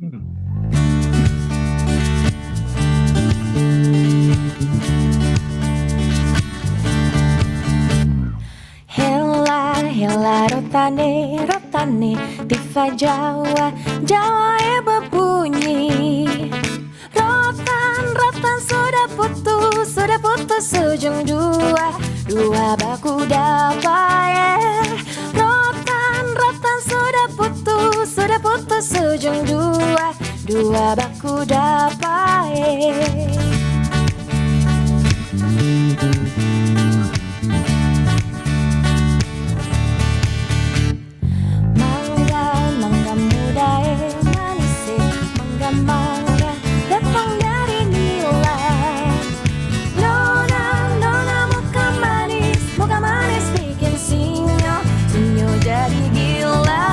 Hela, hela rotane, rotane, tifa Jawa, Jawa berbunyi. Rotan, rotan sudah putus ujung dua, dua baku dapat. Rotan, rotan sudah putus ujung dua, dua baku dapat. Mangga, mangga muda manis, mangga, mangga datang dari nilai. Nona, nona muka manis bikin sinyo, sinyo jadi gila.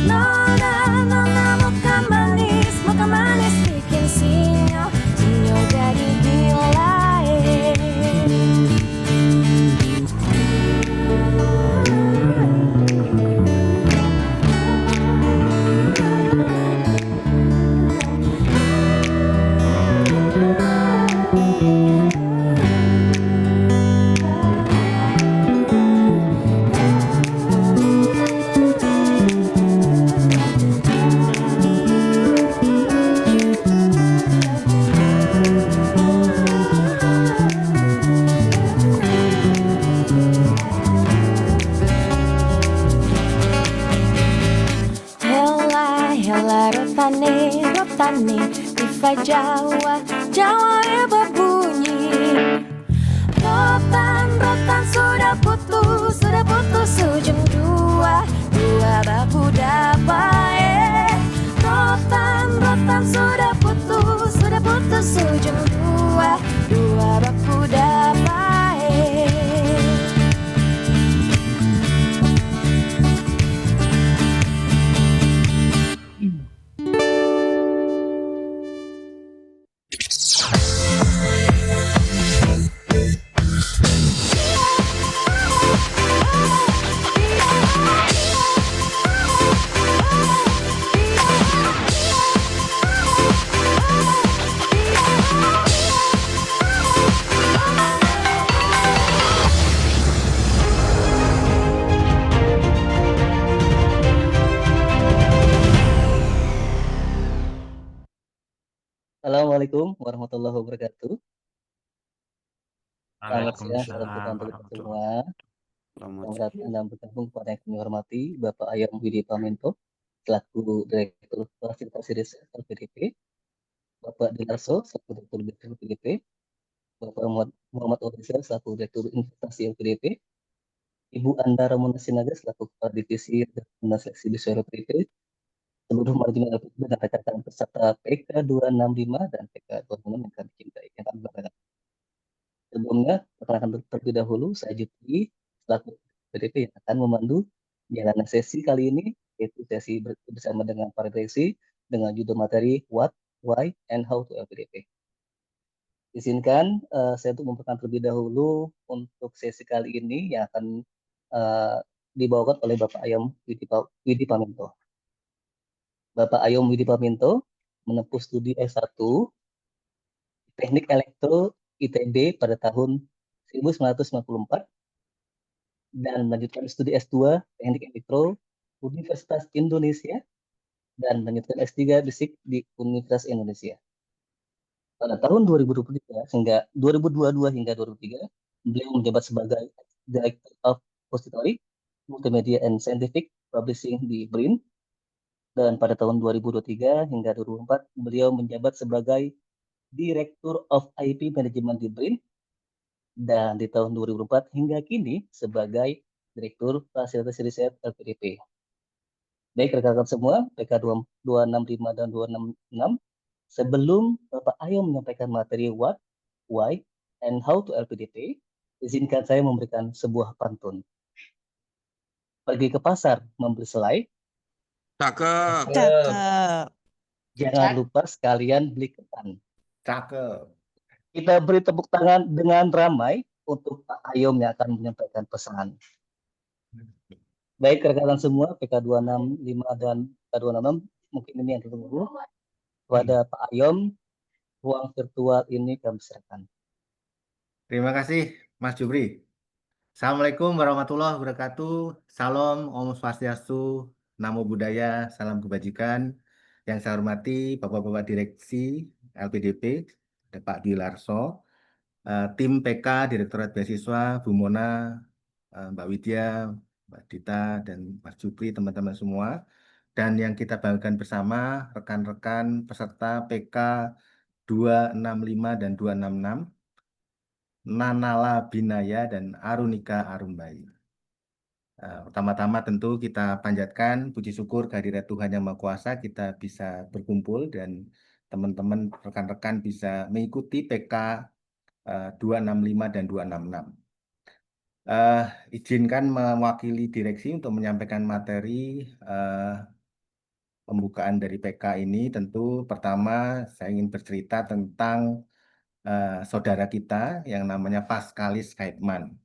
Nona, nona muka manis bikin sinyo, sinyo jadi gila. Hela, hela rotane, rotane, tifa Jawa, Jawa berbunyi. Rotan, rotan sudah putus ujung dua, dua baku dapat. Rotan, rotan sudah putus ujung dua, dua baku dapat. Assalamualaikum warahmatullahi wabarakatuh. Selamat siang, salam sejahtera Waalaikumsalam untuk kita warahmatullahi semua. Selamat datang dan bergabung kepada yang kami hormati Bapak Ayam Widi Pamento, selaku Direktur Fasilitasi Riset LPDP, Bapak Dilarso, selaku Direktur Bidang LPDP, Bapak Muhammad Orisel, selaku Direktur Investasi LPDP, Ibu Andara Munasinaga, selaku Kepala Divisi dan Seleksi Biswa LPDP, seluruh manajemen LPDP dan rekan-rekan peserta PK 265 dan PK 266 yang kami cintai, yang kami banggakan. Sebelumnya, perkenalkan terlebih dahulu, saya Jutri, selaku PDP yang akan memandu jalannya sesi kali ini, yaitu sesi bersama dengan para direksi dengan judul materi What, Why, and How to LPDP. Izinkan saya untuk memperkenalkan terlebih dahulu untuk sesi kali ini yang akan dibawakan oleh Bapak Ayam Widi Pamento. Bapak Ayam Widi Pamento menempuh studi S1 Teknik Elektro ITB pada tahun 1994 dan melanjutkan studi S2 Teknik Elektro Universitas Indonesia dan melanjutkan S3 Fisik di Universitas Indonesia. Pada tahun 2022 hingga 2003, beliau menjabat sebagai Director of Repository Multimedia and Scientific Publishing di BRIN. Dan pada tahun 2023 hingga 2004, beliau menjabat sebagai Direktur of IP Management di BRIN. Dan di tahun 2004 hingga kini sebagai Direktur Fasilitasi Riset LPDP. Baik rekan-rekan semua, PK 265 dan 266, sebelum Bapak Ayo menyampaikan materi What, Why, and How to LPDP, izinkan saya memberikan sebuah pantun. Pergi ke pasar membeli selai. Cakep. Cakep. Jangan lupa sekalian beli ketan. Cakep. Kita beri tepuk tangan dengan ramai untuk Pak Ayom yang akan menyampaikan pesan. Baik rekan-rekan semua, PK 265 dan PK 266, mungkin ini yang ditunggu. Kepada Pak Ayom, ruang virtual ini kami serahkan. Terima kasih, Mas Jubri. Assalamualaikum warahmatullahi wabarakatuh. Salam, Om Swastiastu, Namo Buddhaya, salam kebajikan. Yang saya hormati Bapak-Bapak Direksi LPDP, ada Pak Dwi Larso, tim PK, Direktorat Beasiswa, Bu Mona, Mbak Widya, Mbak Dita, dan Mas Jupri, teman-teman semua. Dan yang kita banggakan bersama, rekan-rekan peserta PK 265 dan 266, Nanala Binaya dan Arunika Arumbai. Pertama-tama tentu kita panjatkan puji syukur kehadirat Tuhan Yang Maha Kuasa, kita bisa berkumpul dan teman-teman rekan-rekan bisa mengikuti PK 265 dan 266. Izinkan mewakili direksi untuk menyampaikan materi pembukaan dari PK ini. Tentu pertama saya ingin bercerita tentang saudara kita yang namanya Pascalis Kaipman.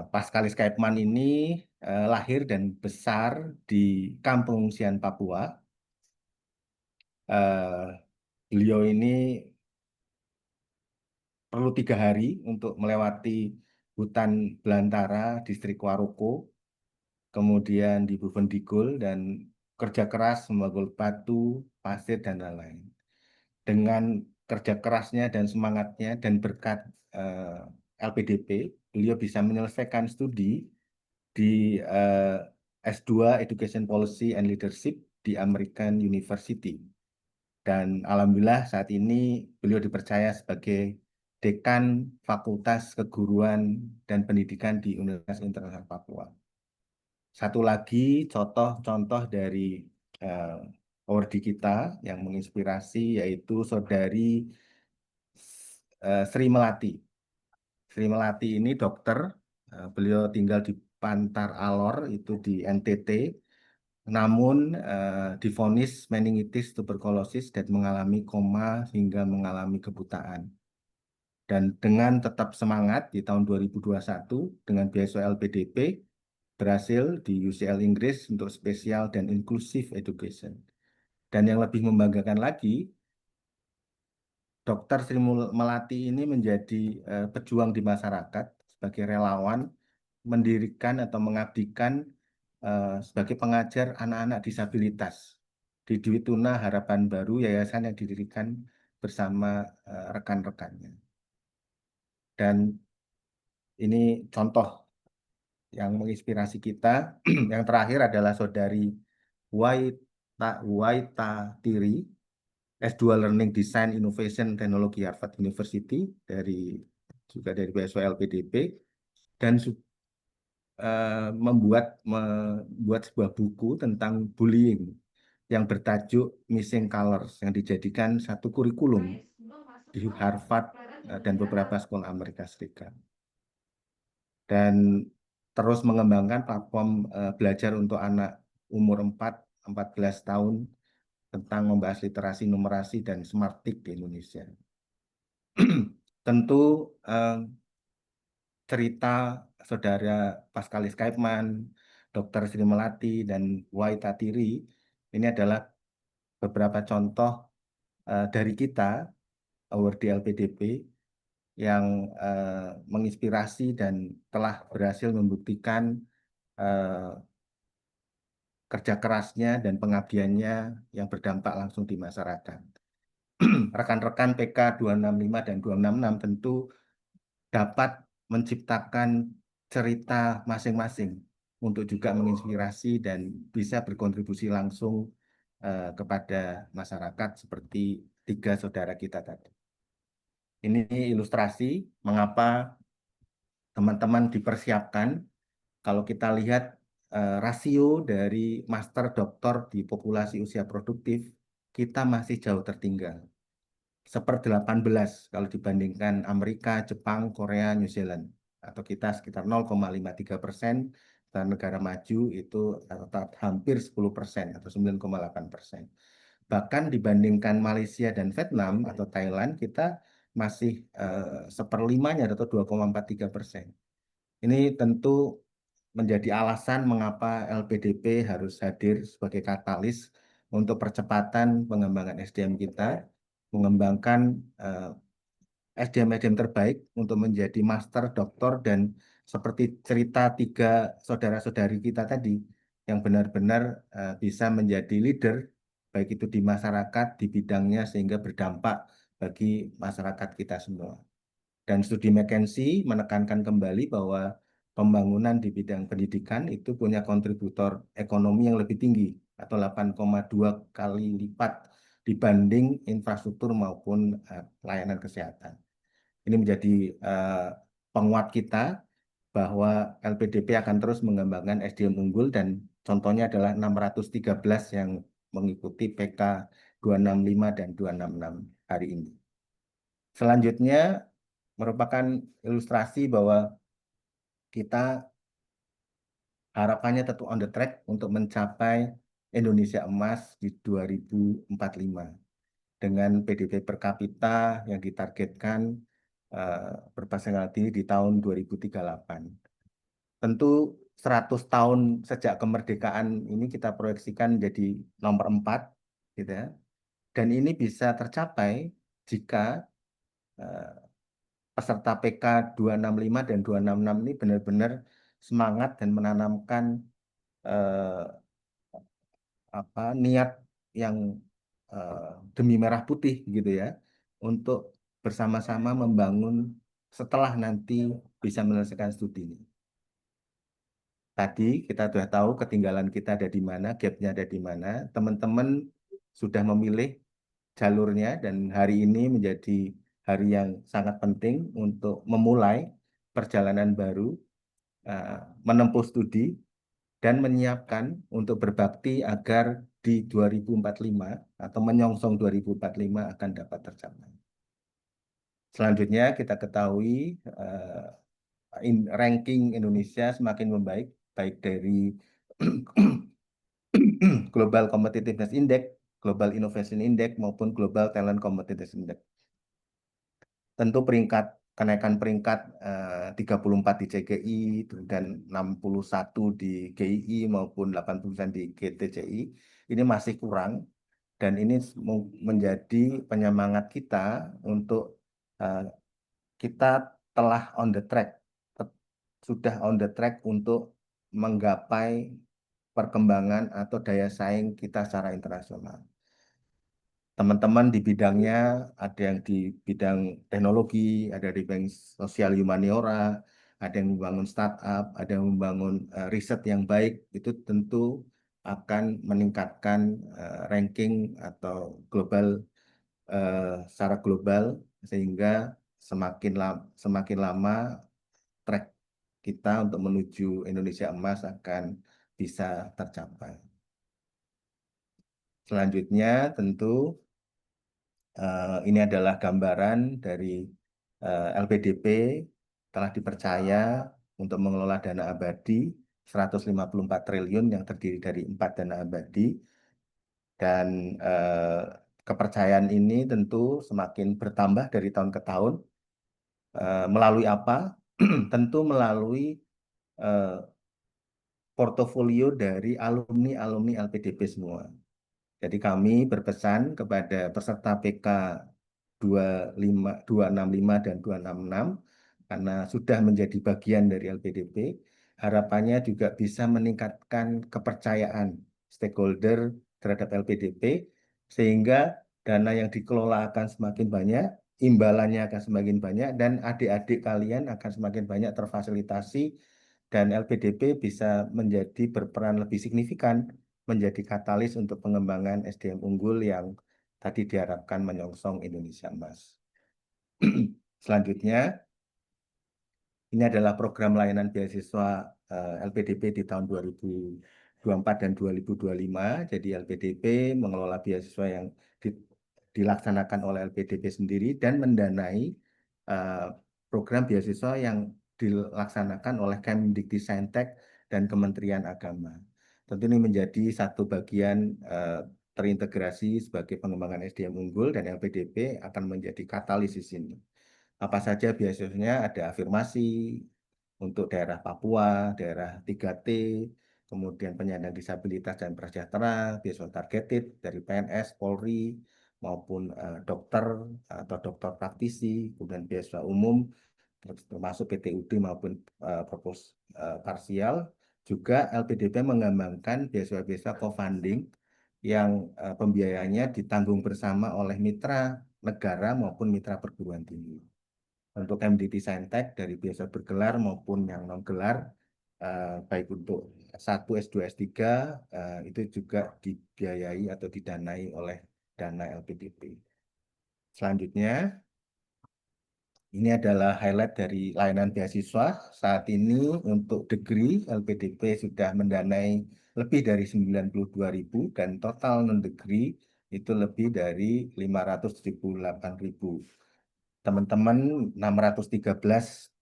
Pascalis Kaipman ini lahir dan besar di kamp pengungsian Papua. Beliau ini perlu 3 hari untuk melewati hutan belantara distrik Waroko, kemudian di Bovendigul, dan kerja keras membangun batu, pasir, dan lain-lain. Dengan kerja kerasnya dan semangatnya dan berkat LPDP, beliau bisa menyelesaikan studi di S2 Education Policy and Leadership di American University. Dan alhamdulillah saat ini beliau dipercaya sebagai Dekan Fakultas Keguruan dan Pendidikan di Universitas Internasional Papua. Satu lagi contoh dari awardee kita yang menginspirasi yaitu saudari Sri Melati. Sri Melati ini dokter, beliau tinggal di Pantar Alor, itu di NTT, namun divonis meningitis tuberkulosis dan mengalami koma hingga mengalami kebutaan. Dan dengan tetap semangat di tahun 2021 dengan beasiswa LPDP, berhasil di UCL Inggris untuk spesial dan inclusive education. Dan yang lebih membanggakan lagi, Dr. Sri Melati ini menjadi pejuang di masyarakat sebagai relawan, mendirikan atau mengabdikan sebagai pengajar anak-anak disabilitas di Dwi Tuna Harapan Baru, yayasan yang didirikan bersama rekan-rekannya. Dan ini contoh yang menginspirasi kita. Yang terakhir adalah saudari Waita Tiri, S2 Learning Design Innovation Technology Harvard University, juga dari beasiswa LPDP, dan membuat sebuah buku tentang bullying yang bertajuk Missing Colors yang dijadikan satu kurikulum di Harvard dan beberapa sekolah Amerika Serikat. Dan terus mengembangkan platform belajar untuk anak umur 4-14 tahun tentang membahas literasi, numerasi, dan smarttik di Indonesia. Tentu cerita saudara Pascalis Kaipman, Dr. Sri Melati, dan Waita Tiri ini adalah beberapa contoh dari kita, awardee LPDP, yang menginspirasi dan telah berhasil membuktikan kerja kerasnya dan pengabdiannya yang berdampak langsung di masyarakat. Rekan-rekan PK 265 dan 266 tentu dapat menciptakan cerita masing-masing untuk juga menginspirasi dan bisa berkontribusi langsung kepada masyarakat seperti 3 saudara kita tadi. Ini ilustrasi mengapa teman-teman dipersiapkan. Kalau kita lihat rasio dari master doktor di populasi usia produktif, kita masih jauh tertinggal. 1/18 kalau dibandingkan Amerika, Jepang, Korea, New Zealand. Atau kita sekitar 0,53%, dan negara maju itu hampir 10% atau 9,8%. Bahkan dibandingkan Malaysia dan Vietnam atau Thailand, kita masih 1/5 atau 2,43%. Ini tentu menjadi alasan mengapa LPDP harus hadir sebagai katalis untuk percepatan pengembangan SDM kita, mengembangkan SDM-SDM terbaik untuk menjadi master, doktor, dan seperti cerita 3 saudara-saudari kita tadi, yang benar-benar bisa menjadi leader, baik itu di masyarakat, di bidangnya, sehingga berdampak bagi masyarakat kita semua. Dan studi McKinsey menekankan kembali bahwa pembangunan di bidang pendidikan itu punya kontributor ekonomi yang lebih tinggi, atau 8,2 kali lipat dibanding infrastruktur maupun layanan kesehatan. Ini menjadi penguat kita bahwa LPDP akan terus mengembangkan SDM unggul, dan contohnya adalah 613 yang mengikuti PK 265 dan 266 hari ini. Selanjutnya merupakan ilustrasi bahwa kita harapannya tetap on the track untuk mencapai Indonesia emas di 2045 dengan PDB per kapita yang ditargetkan berpasangan tinggi di tahun 2038. Tentu 100 tahun sejak kemerdekaan ini kita proyeksikan jadi nomor 4, gitu ya. Dan ini bisa tercapai jika peserta PK 265 dan 266 ini benar-benar semangat dan menanamkan niat yang demi merah putih gitu ya, untuk bersama-sama membangun setelah nanti bisa menyelesaikan studi ini. Tadi kita sudah tahu ketinggalan kita ada di mana, gapnya ada di mana. Teman-teman sudah memilih jalurnya, dan hari ini menjadi hari yang sangat penting untuk memulai perjalanan baru, menempuh studi, dan menyiapkan untuk berbakti agar di 2045 atau menyongsong 2045 akan dapat tercapai. Selanjutnya kita ketahui ranking Indonesia semakin membaik, baik dari Global Competitiveness Index, Global Innovation Index, maupun Global Talent Competitiveness Index. Tentu kenaikan peringkat 34 di CGI dan 61 di GII maupun 80% di GTCI ini masih kurang, dan ini menjadi penyemangat kita untuk kita telah on the track, sudah on the track untuk menggapai perkembangan atau daya saing kita secara internasional. Teman-teman di bidangnya, ada yang di bidang teknologi, ada di bidang sosial humaniora, ada yang membangun startup, ada yang membangun riset yang baik, itu tentu akan meningkatkan ranking atau global secara global, sehingga semakin lama track kita untuk menuju Indonesia emas akan bisa tercapai. Selanjutnya tentu ini adalah gambaran dari LPDP telah dipercaya untuk mengelola dana abadi 154 triliun yang terdiri dari 4 dana abadi, dan kepercayaan ini tentu semakin bertambah dari tahun ke tahun. Melalui apa? Tentu melalui portofolio dari alumni-alumni LPDP semua. Jadi kami berpesan kepada peserta PK 265 dan 266, karena sudah menjadi bagian dari LPDP, harapannya juga bisa meningkatkan kepercayaan stakeholder terhadap LPDP, sehingga dana yang dikelola akan semakin banyak, imbalannya akan semakin banyak, dan adik-adik kalian akan semakin banyak terfasilitasi, dan LPDP bisa menjadi berperan lebih signifikan menjadi katalis untuk pengembangan SDM unggul yang tadi diharapkan menyongsong Indonesia emas. Selanjutnya, ini adalah program layanan beasiswa LPDP di tahun 2024 dan 2025. Jadi LPDP mengelola beasiswa yang dilaksanakan oleh LPDP sendiri dan mendanai program beasiswa yang dilaksanakan oleh Kemdikbudristek dan Kementerian Agama. Tentu ini menjadi satu bagian terintegrasi sebagai pengembangan SDM unggul, dan LPDP akan menjadi katalis di sini. Apa saja beasiswanya? Ada afirmasi untuk daerah Papua, daerah 3T, kemudian penyandang disabilitas dan prasejahtera, beasiswa targeted dari PNS, Polri, maupun dokter atau dokter praktisi, kemudian beasiswa umum, termasuk PTUD maupun propos parsial. Juga LPDP mengembangkan beasiswa-beasiswa co-funding yang pembiayaannya ditanggung bersama oleh mitra negara maupun mitra perguruan tinggi. Untuk MDT Saintek dari beasiswa bergelar maupun yang non gelar, baik untuk S1, S2, S3 itu juga dibiayai atau didanai oleh dana LPDP. Selanjutnya, ini adalah highlight dari layanan beasiswa. Saat ini untuk degree LPDP sudah mendanai lebih dari 92.000 dan total non-degree itu lebih dari 578.000. Teman-teman 613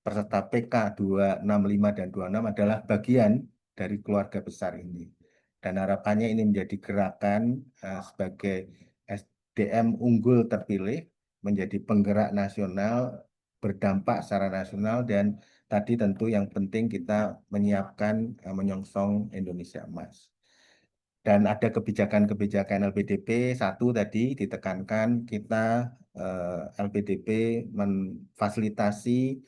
peserta PK 265 dan 26 adalah bagian dari keluarga besar ini. Dan harapannya ini menjadi gerakan sebagai SDM unggul terpilih, menjadi penggerak nasional, berdampak secara nasional, dan tadi tentu yang penting kita menyiapkan menyongsong Indonesia Emas. Dan ada kebijakan-kebijakan LPDP, satu tadi ditekankan kita LPDP memfasilitasi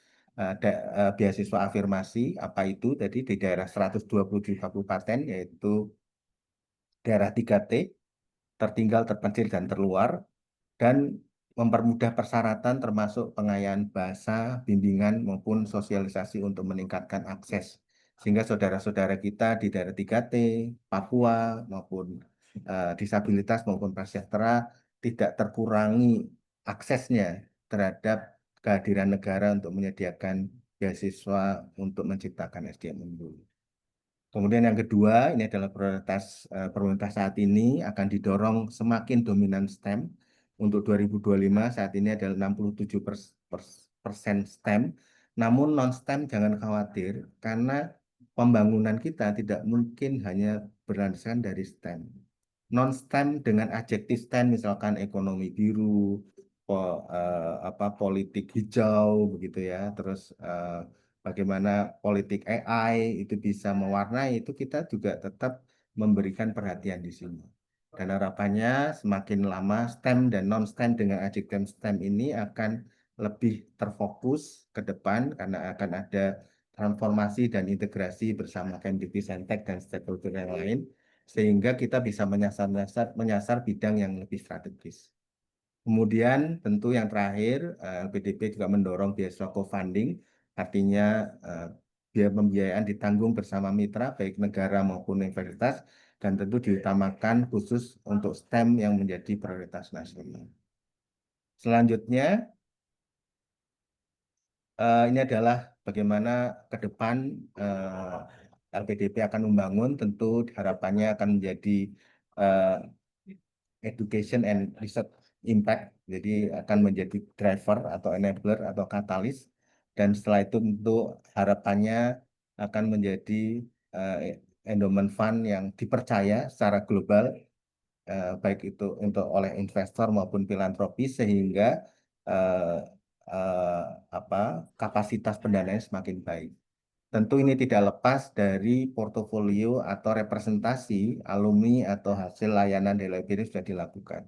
beasiswa afirmasi, apa itu tadi di daerah 127 kabupaten, yaitu daerah 3T, tertinggal, terpencil, dan terluar, dan mempermudah persyaratan termasuk pengayaan bahasa, bimbingan, maupun sosialisasi untuk meningkatkan akses. Sehingga saudara-saudara kita di daerah 3T, Papua, maupun disabilitas maupun prasejahtera tidak terkurangi aksesnya terhadap kehadiran negara untuk menyediakan beasiswa untuk menciptakan SDM unggul. Kemudian yang kedua, ini adalah prioritas pemerintah saat ini akan didorong semakin dominan STEM. Untuk 2025 saat ini adalah 67% STEM. Namun non-STEM jangan khawatir karena pembangunan kita tidak mungkin hanya berlandaskan dari STEM. Non-STEM dengan adjektif STEM misalkan ekonomi biru, politik hijau begitu ya, terus bagaimana politik AI itu bisa mewarnai, itu kita juga tetap memberikan perhatian di sini. Dan harapannya semakin lama STEM dan non-STEM dengan adjektif STEM ini akan lebih terfokus ke depan karena akan ada transformasi dan integrasi bersama Kemdikti Saintek dan stakeholder yang lain, sehingga kita bisa menyasar bidang yang lebih strategis. Kemudian tentu yang terakhir, LPDP juga mendorong beasiswa co-funding. Artinya biaya pembiayaan ditanggung bersama mitra baik negara maupun universitas, dan tentu diutamakan khusus untuk STEM yang menjadi prioritas nasional. Selanjutnya ini adalah bagaimana ke depan LPDP akan membangun, tentu harapannya akan menjadi education and research impact, jadi akan menjadi driver atau enabler atau katalis, dan setelah itu tentu harapannya akan menjadi endowment fund yang dipercaya secara global, baik itu oleh investor maupun filantropis, sehingga kapasitas pendanaan semakin baik. Tentu ini tidak lepas dari portofolio atau representasi alumni atau hasil layanan di LPDP sudah dilakukan.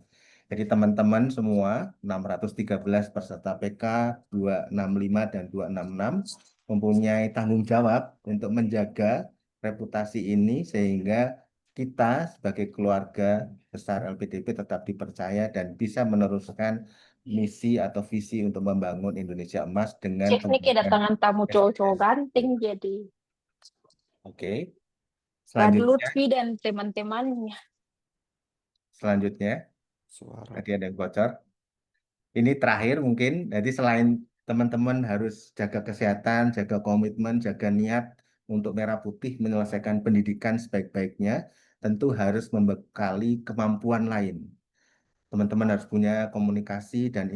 Jadi teman-teman semua 613 peserta PK 265 dan 266 mempunyai tanggung jawab untuk menjaga reputasi ini sehingga kita sebagai keluarga besar LPDP tetap dipercaya dan bisa meneruskan misi atau visi untuk membangun Indonesia Emas dengan Cek nih kedatangan tamu cowok-cowok ganteng jadi Oke. Pak Selanjutnya, Lutfi dan teman-temannya. tadi ada yang bocor. Ini terakhir mungkin, jadi selain teman-teman harus jaga kesehatan, jaga komitmen, jaga niat untuk Merah Putih menyelesaikan pendidikan sebaik-baiknya, tentu harus membekali kemampuan lain. Teman-teman harus punya komunikasi dan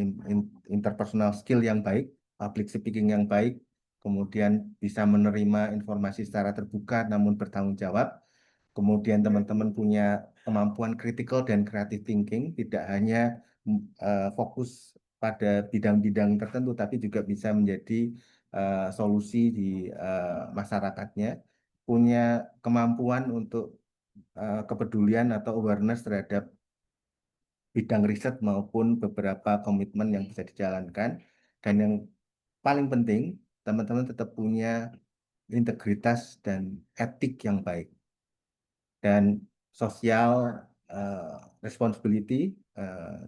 interpersonal skill yang baik, public speaking yang baik, kemudian bisa menerima informasi secara terbuka namun bertanggung jawab. Kemudian teman-teman punya kemampuan critical dan creative thinking, tidak hanya fokus pada bidang-bidang tertentu, tapi juga bisa menjadi solusi di masyarakatnya, punya kemampuan untuk kepedulian atau awareness terhadap bidang riset maupun beberapa komitmen yang bisa dijalankan. Dan yang paling penting, teman-teman tetap punya integritas dan etik yang baik. Dan social responsibility,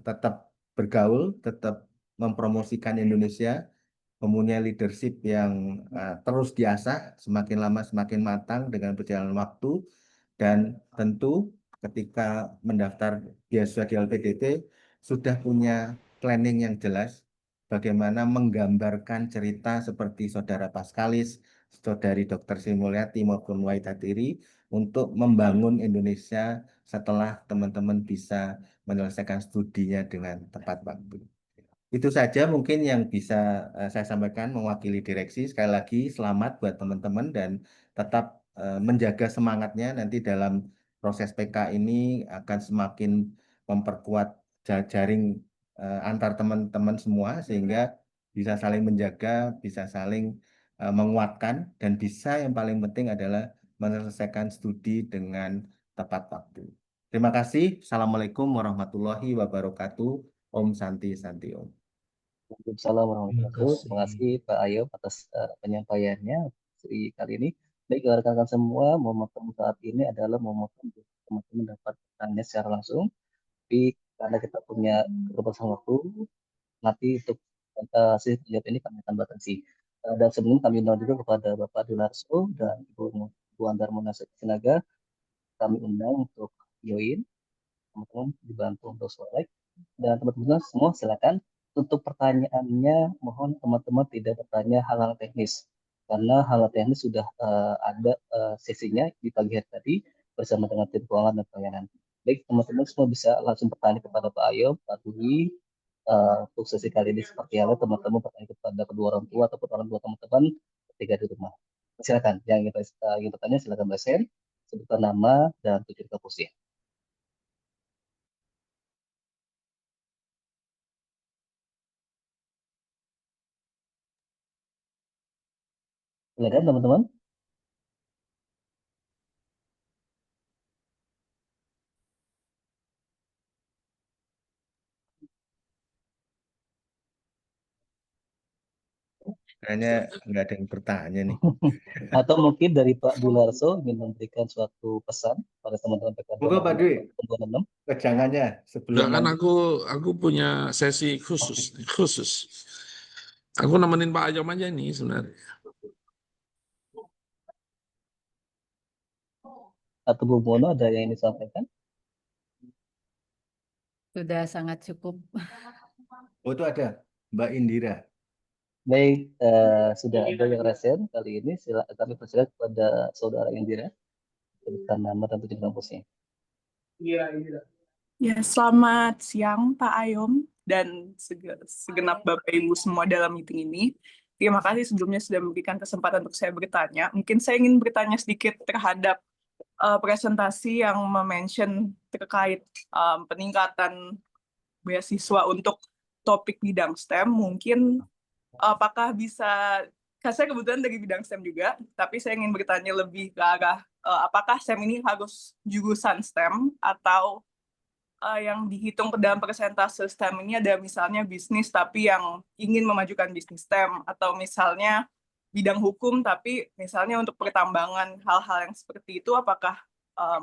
tetap bergaul, tetap mempromosikan Indonesia, mempunyai leadership yang terus diasah, semakin lama semakin matang dengan berjalan waktu. Dan tentu ketika mendaftar beasiswa di LPDP sudah punya planning yang jelas bagaimana menggambarkan cerita seperti Saudara Paskalis, Saudari Dr. Sri Mulyati maupun Waitatiri untuk membangun Indonesia setelah teman-teman bisa menyelesaikan studinya dengan tepat waktu. Itu saja mungkin yang bisa saya sampaikan mewakili direksi. Sekali lagi selamat buat teman-teman dan tetap menjaga semangatnya nanti dalam proses PK ini akan semakin memperkuat jaring antar teman-teman semua sehingga bisa saling menjaga, bisa saling menguatkan dan bisa yang paling penting adalah menyelesaikan studi dengan tepat waktu. Terima kasih. Assalamualaikum warahmatullahi wabarakatuh. Om Santi Santi Om. Waalaikumsalam warahmatullahi wabarakatuh. Terima kasih Pak Ayub atas penyampaiannya di kali ini. Baik rekan-rekan semua, momentum saat ini adalah momentum untuk teman-teman dapat bertanya secara langsung. Tapi karena kita punya keterbatasan waktu, nanti untuk sesi jawab ini kami akan batasi. Dan sebelum kami undang juga kepada Bapak Dunarso dan Ibu Andar Munasir Sinaga, kami undang untuk join. Teman-teman dibantu untuk like. Dan teman-teman semua silakan. Untuk pertanyaannya, mohon teman-teman tidak bertanya hal-hal teknis. Karena hal-hal teknis sudah ada sesinya di pagi hari tadi bersama dengan tim keuangan dan pelayanan. Baik, teman-teman semua bisa langsung bertanya kepada Pak Ayub, Pak Dwi. Untuk sesi kali ini seperti apa, teman-teman bertanya kepada kedua orang tua ataupun orang tua teman-teman ketika di rumah. Silakan, yang ingin bertanya silakan present, sebutkan nama dan tujuan kampusnya. Silakan teman-teman. Kayaknya nggak ada yang bertanya nih. Atau mungkin dari Pak Dularso ingin memberikan suatu pesan pada teman-teman PKB Monggo Pak Dwi, 6. kejangannya sebelum Enggak kan nanti. aku punya sesi khusus. Aku nemenin Pak Ayom aja ini sebenarnya. Atau Bu Mono ada yang ingin disampaikan? Sudah sangat cukup. Oh itu ada Mbak Indira. Baik, sudah ada yang resen kali ini. Kami persilakan kepada Saudara Indira. Sebutkan nama dan tujuan kampusnya. Ya, selamat siang Pak Ayom dan segenap Bapak Ibu semua dalam meeting ini. Terima kasih sebelumnya sudah memberikan kesempatan untuk saya bertanya. Mungkin saya ingin bertanya sedikit terhadap presentasi yang mention terkait peningkatan beasiswa untuk topik bidang STEM. Mungkin apakah bisa, saya kebetulan dari bidang STEM juga, tapi saya ingin bertanya lebih ke arah apakah STEM ini harus jurusan STEM atau yang dihitung ke dalam persentase STEM ini ada misalnya bisnis tapi yang ingin memajukan bisnis STEM, atau misalnya bidang hukum tapi misalnya untuk pertambangan, hal-hal yang seperti itu apakah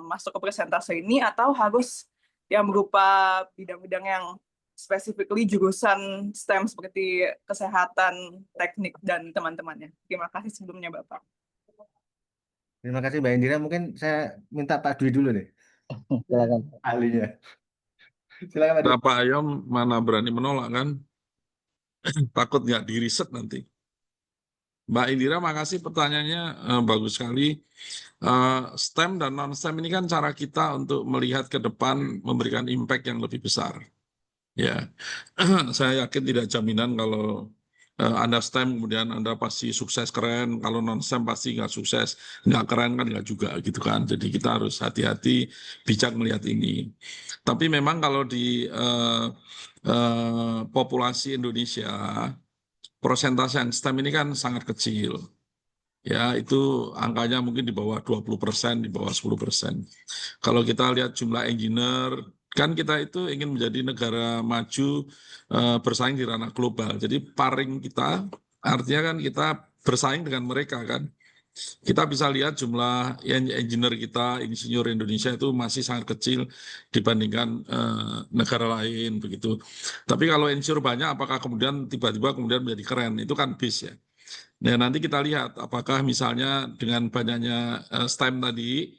masuk ke persentase ini atau harus yang berupa bidang-bidang yang specifically jurusan STEM seperti kesehatan, teknik, dan teman-temannya. Terima kasih sebelumnya Bapak. Terima kasih Mbak Indira. Mungkin saya minta Pak Dwi dulu deh, Silakan. ahlinya. Silakan Pak Dwi. Bapak Ayom mana berani menolak kan? Takut nggak diriset nanti. Mbak Indira, makasih pertanyaannya bagus sekali. STEM dan non-STEM ini kan cara kita untuk melihat ke depan, memberikan impact yang lebih besar. Ya, saya yakin tidak jaminan kalau Anda STEM kemudian Anda pasti sukses keren, kalau non-STEM pasti nggak sukses, nggak keren kan nggak juga gitu kan. Jadi kita harus hati-hati, bijak melihat ini. Tapi memang kalau di populasi Indonesia persentase yang STEM ini kan sangat kecil. Ya, itu angkanya mungkin di bawah 20%, di bawah 10%. Kalau kita lihat jumlah engineer, kan kita itu ingin menjadi negara maju bersaing di ranah global. Jadi paring kita, artinya kan kita bersaing dengan mereka kan. Kita bisa lihat jumlah engineer kita, insinyur Indonesia itu masih sangat kecil dibandingkan negara lain begitu. Tapi kalau insinyur banyak, apakah kemudian tiba-tiba kemudian menjadi keren? Itu kan bis ya. Nah, nanti kita lihat apakah misalnya dengan banyaknya STEM tadi,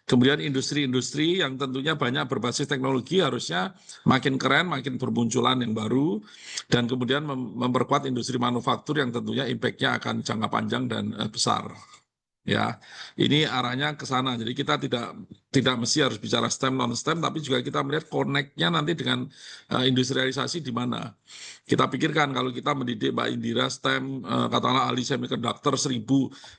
kemudian industri-industri yang tentunya banyak berbasis teknologi harusnya makin keren, makin bermunculan yang baru, dan kemudian memperkuat industri manufaktur yang tentunya impact-nya akan jangka panjang dan besar. Ya, ini arahnya ke sana. Jadi kita tidak mesti harus bicara STEM non STEM, tapi juga kita melihat connect-nya nanti dengan industrialisasi di mana. Kita pikirkan kalau kita mendidik Mbak Indira STEM, katakanlah ahli semiconductor 1000,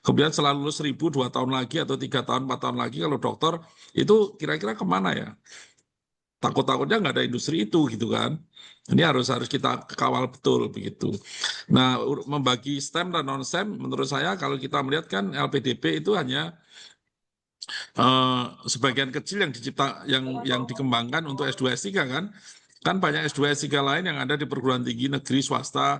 kemudian setelah lulus 1000 2 tahun lagi atau 3 tahun 4 tahun lagi kalau dokter itu kira-kira kemana ya? Takut-takutnya nggak ada industri itu gitu kan. Ini harus kita kawal betul begitu. Nah, membagi STEM dan non STEM menurut saya kalau kita melihat kan LPDP itu hanya sebagian kecil yang dikembangkan untuk S2 S3 kan. Kan banyak S2 S3 lain yang ada di perguruan tinggi negeri swasta,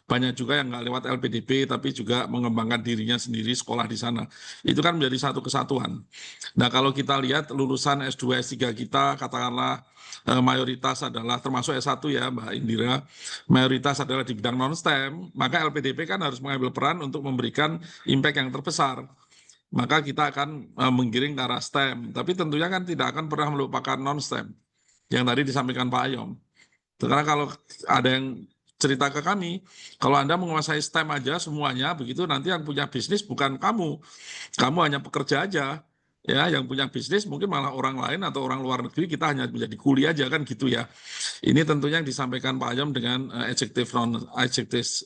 banyak juga yang nggak lewat LPDP tapi juga mengembangkan dirinya sendiri sekolah di sana. Itu kan menjadi satu kesatuan. Nah, kalau kita lihat lulusan S2 S3 kita katakanlah mayoritas adalah termasuk S1 ya Mbak Indira, mayoritas adalah di bidang non STEM, maka LPDP kan harus mengambil peran untuk memberikan impact yang terbesar. Maka kita akan menggiring ke arah STEM, tapi tentunya kan tidak akan pernah melupakan non STEM yang tadi disampaikan Pak Ayom. Karena kalau ada yang cerita ke kami, kalau Anda menguasai STEM aja semuanya, begitu nanti yang punya bisnis bukan kamu hanya pekerja aja. Ya, yang punya bisnis mungkin malah orang lain atau orang luar negeri, kita hanya menjadi kuli aja kan gitu ya. Ini tentunya yang disampaikan Pak Ayom dengan adjektif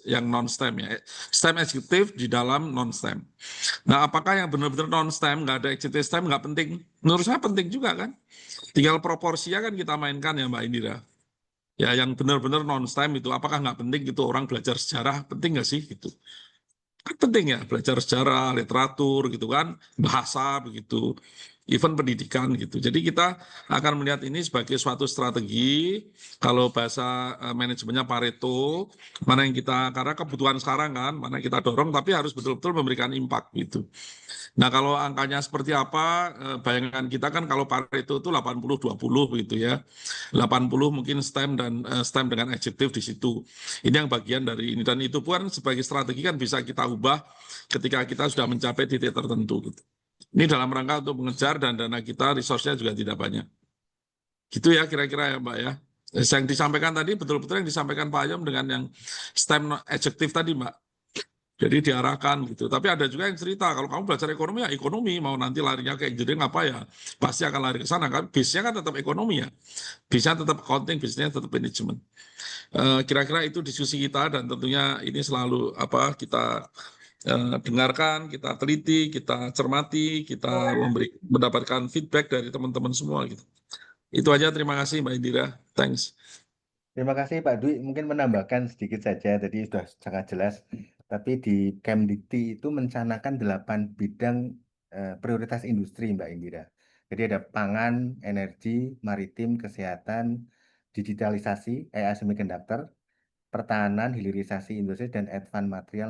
yang non STEM ya. STEM adjektif di dalam non STEM. Nah, apakah yang benar-benar non STEM nggak ada adjektif STEM nggak penting? Menurut saya penting juga kan. Tinggal proporsinya kan kita mainkan ya Mbak Indira. Ya, yang benar-benar non STEM itu apakah nggak penting gitu orang belajar sejarah, penting nggak sih gitu? Kan penting ya belajar sejarah, literatur gitu kan, bahasa begitu, even pendidikan gitu. Jadi kita akan melihat ini sebagai suatu strategi, kalau bahasa manajemennya Pareto, mana yang kita, karena kebutuhan sekarang kan, mana yang kita dorong, tapi harus betul-betul memberikan impact gitu. Nah, kalau angkanya seperti apa, bayangan kita kan kalau Pareto itu 80-20 begitu ya. 80 mungkin STEM dan STEM dengan adjektif di situ. Ini yang bagian dari ini, dan itu pun sebagai strategi kan bisa kita ubah ketika kita sudah mencapai titik tertentu gitu. Ini dalam rangka untuk mengejar dan dana kita resource-nya juga tidak banyak. Gitu ya kira-kira ya Mbak ya. Yang disampaikan tadi betul-betul yang disampaikan Pak Ayom dengan yang STEM adjektif tadi Mbak. Jadi diarahkan gitu. Tapi ada juga yang cerita kalau kamu belajar ekonomi ya ekonomi, mau nanti larinya ke engineering apa ya pasti akan lari ke sana kan. Base-nya kan tetap ekonomi ya. Base-nya tetap accounting, base-nya tetap manajemen. Kira-kira itu diskusi kita dan tentunya ini selalu kita dengarkan, kita teliti, kita cermati, kita mendapatkan feedback dari teman-teman semua gitu. Itu aja, terima kasih Mbak Indira. Thanks. Terima kasih Pak Dwi. Mungkin menambahkan sedikit saja, tadi sudah sangat jelas. Tapi di Kemdikti itu mencanangkan 8 bidang prioritas industri Mbak Indira. Jadi ada pangan, energi, maritim, kesehatan, digitalisasi, AI semiconductor, pertahanan, hilirisasi industri, dan advanced material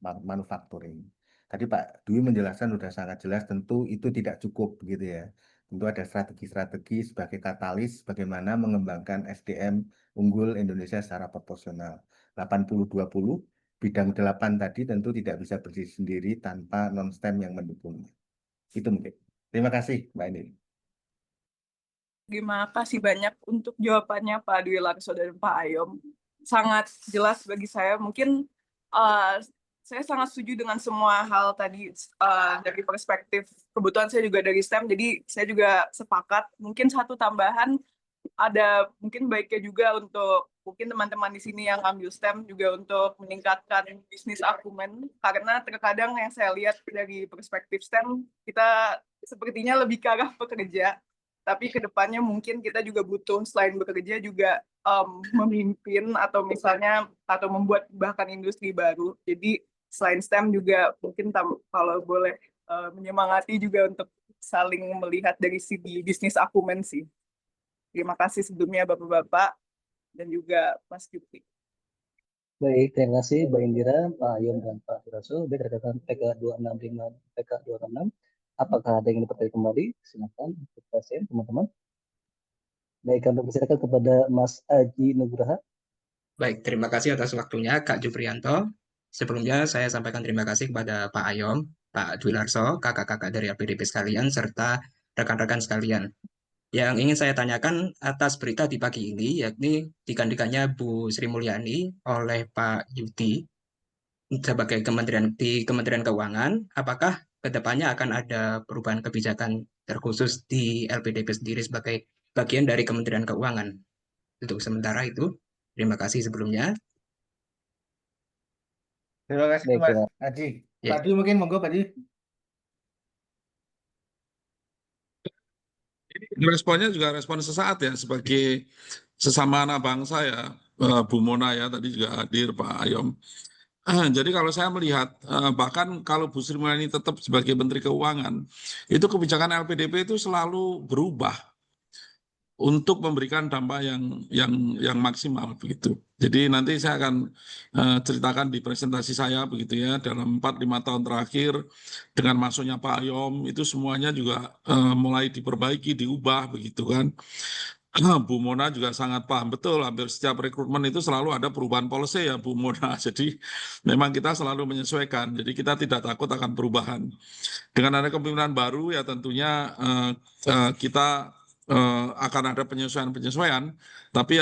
manufacturing. Tadi Pak Dwi menjelaskan sudah sangat jelas, tentu itu tidak cukup begitu ya. Tentu ada strategi-strategi sebagai katalis bagaimana mengembangkan SDM unggul Indonesia secara proporsional. 80-20, bidang 8 tadi tentu tidak bisa berdiri sendiri tanpa non-STEM yang mendukungnya. Itu mungkin. Terima kasih Mbak Indri. Terima kasih banyak untuk jawabannya Pak Dwi Larso dan Pak Ayom. Sangat jelas bagi saya. Mungkin saya sangat setuju dengan semua hal tadi dari perspektif kebutuhan saya juga dari STEM. Jadi saya juga sepakat. Mungkin satu tambahan, ada mungkin baiknya juga untuk mungkin teman-teman di sini yang ambil STEM juga untuk meningkatkan bisnis akumen, karena terkadang yang saya lihat dari perspektif STEM kita sepertinya lebih ke arah pekerja, tapi kedepannya mungkin kita juga butuh selain bekerja juga memimpin atau misalnya atau membuat bahkan industri baru. Jadi selain STEM juga mungkin kalau boleh menyemangati juga untuk saling melihat dari segi bisnis akumen sih. Terima kasih sebelumnya Bapak-Bapak dan juga Mas Jupri. Baik, terima kasih Mbak Indira, Pak Ayom, dan Pak Suraso. Baik, rekan PK 265, PK 266. Apakah ada yang ingin bertanya kembali? Silakan, present teman-teman. Baik, kami persilakan kepada Mas Aji Nugraha. Baik, terima kasih atas waktunya Kak Juprianto. Sebelumnya saya sampaikan terima kasih kepada Pak Ayom, Pak Dwi Larso, kakak-kakak dari LPDP sekalian, serta rekan-rekan sekalian. Yang ingin saya tanyakan atas berita di pagi ini, yakni digantikannya Bu Sri Mulyani oleh Pak Yudi sebagai Kementerian Keuangan, apakah kedepannya akan ada perubahan kebijakan terkhusus di LPDP sendiri sebagai bagian dari Kementerian Keuangan? Untuk sementara itu, terima kasih sebelumnya. Terima kasih Baik, Mas terima Aji. Ya. Pak Dwi mungkin monggo Pak Dwi. Responnya juga respon sesaat ya, sebagai sesama anak bangsa ya, Bu Mona ya, tadi juga hadir Pak Ayom. Jadi kalau saya melihat, bahkan kalau Bu Sri Mulyani tetap sebagai Menteri Keuangan, itu kebijakan LPDP itu selalu berubah untuk memberikan dampak yang maksimal begitu. Jadi nanti saya akan ceritakan di presentasi saya begitu ya, dalam 4-5 tahun terakhir dengan masuknya Pak Ayom itu semuanya juga mulai diperbaiki, diubah begitu kan. Bu Mona juga sangat paham betul, hampir setiap rekrutmen itu selalu ada perubahan policy ya Bu Mona. Jadi memang kita selalu menyesuaikan, jadi kita tidak takut akan perubahan. Dengan ada kepemimpinan baru ya tentunya kita akan ada penyesuaian-penyesuaian, tapi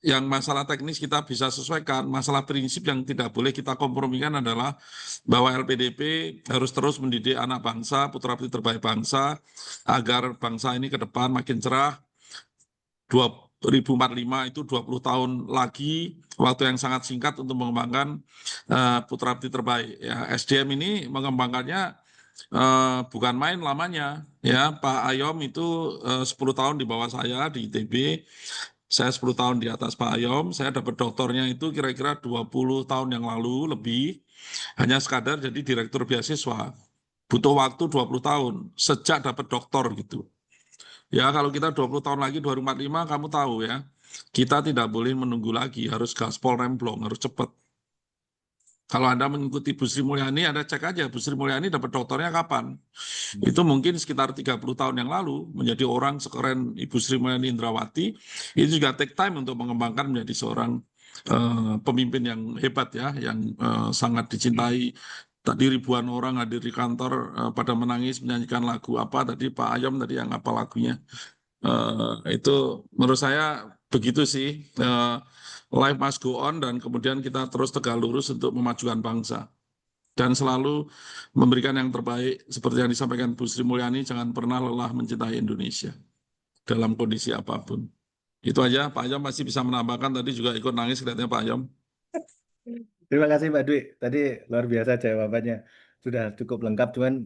yang masalah teknis kita bisa sesuaikan. Masalah prinsip yang tidak boleh kita kompromikan adalah bahwa LPDP harus terus mendidik anak bangsa, putra-putri terbaik bangsa, agar bangsa ini ke depan makin cerah. 2045 itu 20 tahun lagi, waktu yang sangat singkat untuk mengembangkan putra-putri terbaik. Ya, SDM ini mengembangkannya bukan main lamanya. Ya, Pak Ayom itu 10 tahun di bawah saya di ITB. Saya 10 tahun di atas Pak Ayom. Saya dapat doktornya itu kira-kira 20 tahun yang lalu lebih. Hanya sekadar jadi direktur beasiswa. Butuh waktu 20 tahun sejak dapat doktor gitu. Ya, kalau kita 20 tahun lagi 2045 kamu tahu ya, kita tidak boleh menunggu lagi, harus gaspol remblong, harus cepat. Kalau Anda mengikuti Bu Sri Mulyani, Anda cek aja Bu Sri Mulyani dapat doktornya kapan. Itu mungkin sekitar 30 tahun yang lalu, menjadi orang sekeren Ibu Sri Mulyani Indrawati, itu juga take time untuk mengembangkan menjadi seorang pemimpin yang hebat ya, yang sangat dicintai. Tadi ribuan orang hadir di kantor pada menangis menyanyikan lagu apa tadi Pak Ayom tadi yang apa lagunya. Itu menurut saya begitu sih. Life must go on dan kemudian kita terus tegak lurus untuk memajukan bangsa. Dan selalu memberikan yang terbaik seperti yang disampaikan Bu Sri Mulyani, jangan pernah lelah mencintai Indonesia dalam kondisi apapun. Itu aja, Pak Ayom masih bisa menambahkan, tadi juga ikut nangis kelihatannya Pak Ayom. Terima kasih Pak Dwi. Tadi luar biasa jawabannya. Sudah cukup lengkap, cuman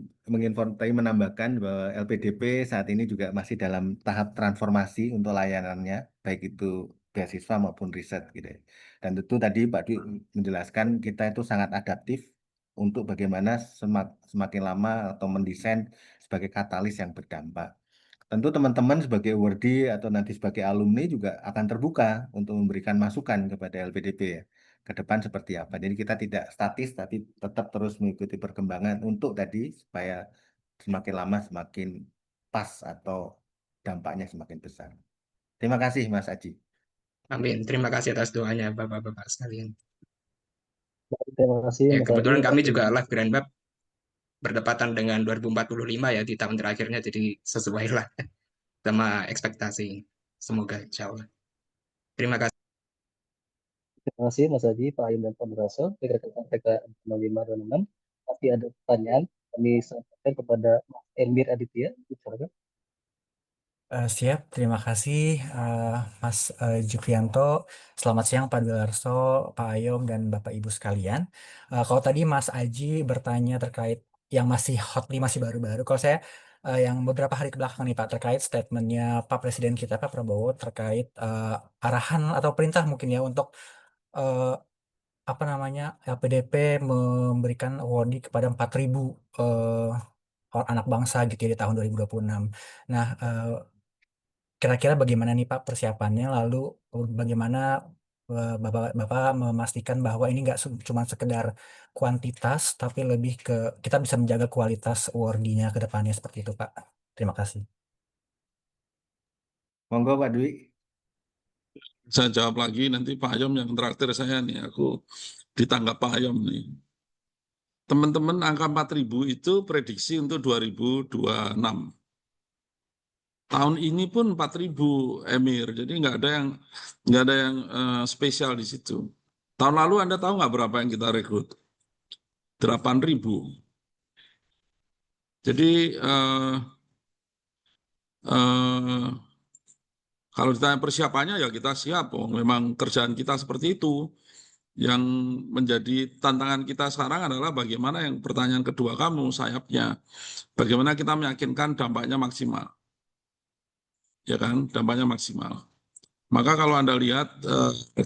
tadi menambahkan bahwa LPDP saat ini juga masih dalam tahap transformasi untuk layanannya, baik itu beasiswa maupun riset gitu ya. Dan tentu tadi Pak Dwi menjelaskan kita itu sangat adaptif untuk bagaimana semakin lama atau mendesain sebagai katalis yang berdampak. Tentu teman-teman sebagai awardee atau nanti sebagai alumni juga akan terbuka untuk memberikan masukan kepada LPDP ya, ke depan seperti apa. Jadi kita tidak statis tapi tetap terus mengikuti perkembangan untuk tadi supaya semakin lama semakin pas atau dampaknya semakin besar. Terima kasih Mas Aji. Amin. Terima kasih atas doanya Bapak-Bapak sekalian. Terima kasih Ya, Mas kebetulan Aji. kami juga live Grand Web berdepatan dengan 2045 ya di tahun terakhirnya, jadi sesuai lah sama ekspektasi. Semoga insya Allah. Terima kasih. Terima kasih Mas Aji, Pak Ayom dan Pak Suraso. Rekan-rekan PK 0526. Pasti ada pertanyaan, kami sampaikan kepada Mas Emir Aditya. Silakan. Siap, terima kasih Mas Jukrianto. Selamat siang Pak Dwi-Larso, Pak Ayom, dan Bapak Ibu sekalian. Kalau tadi Mas Aji bertanya terkait yang masih hot nih, masih baru-baru. Kalau saya yang beberapa hari kebelakang nih Pak terkait statementnya Pak Presiden kita Pak Prabowo terkait arahan atau perintah mungkin ya untuk eh, apa namanya LPDP memberikan awarding kepada 4.000 anak bangsa gitu ya di tahun 2026. Nah, kira-kira bagaimana nih Pak persiapannya? Lalu bagaimana Bapak memastikan bahwa ini nggak cuma sekedar kuantitas, tapi lebih ke kita bisa menjaga kualitas awardee-nya ke depannya seperti itu Pak. Terima kasih. Monggo Pak Dwi. Saya jawab lagi nanti Pak Ayom yang terakhir saya nih, aku ditanggap Pak Ayom nih. Teman-teman, angka 4.000 itu prediksi untuk 2026. Tahun ini pun 4.000 Emir, jadi nggak ada yang spesial di situ. Tahun lalu Anda tahu nggak berapa yang kita rekrut? 8.000. Jadi kalau ditanya persiapannya ya kita siap, memang kerjaan kita seperti itu. Yang menjadi tantangan kita sekarang adalah bagaimana yang pertanyaan kedua kamu, sayapnya. Bagaimana kita meyakinkan dampaknya maksimal. Ya kan, dampaknya maksimal. Maka kalau Anda lihat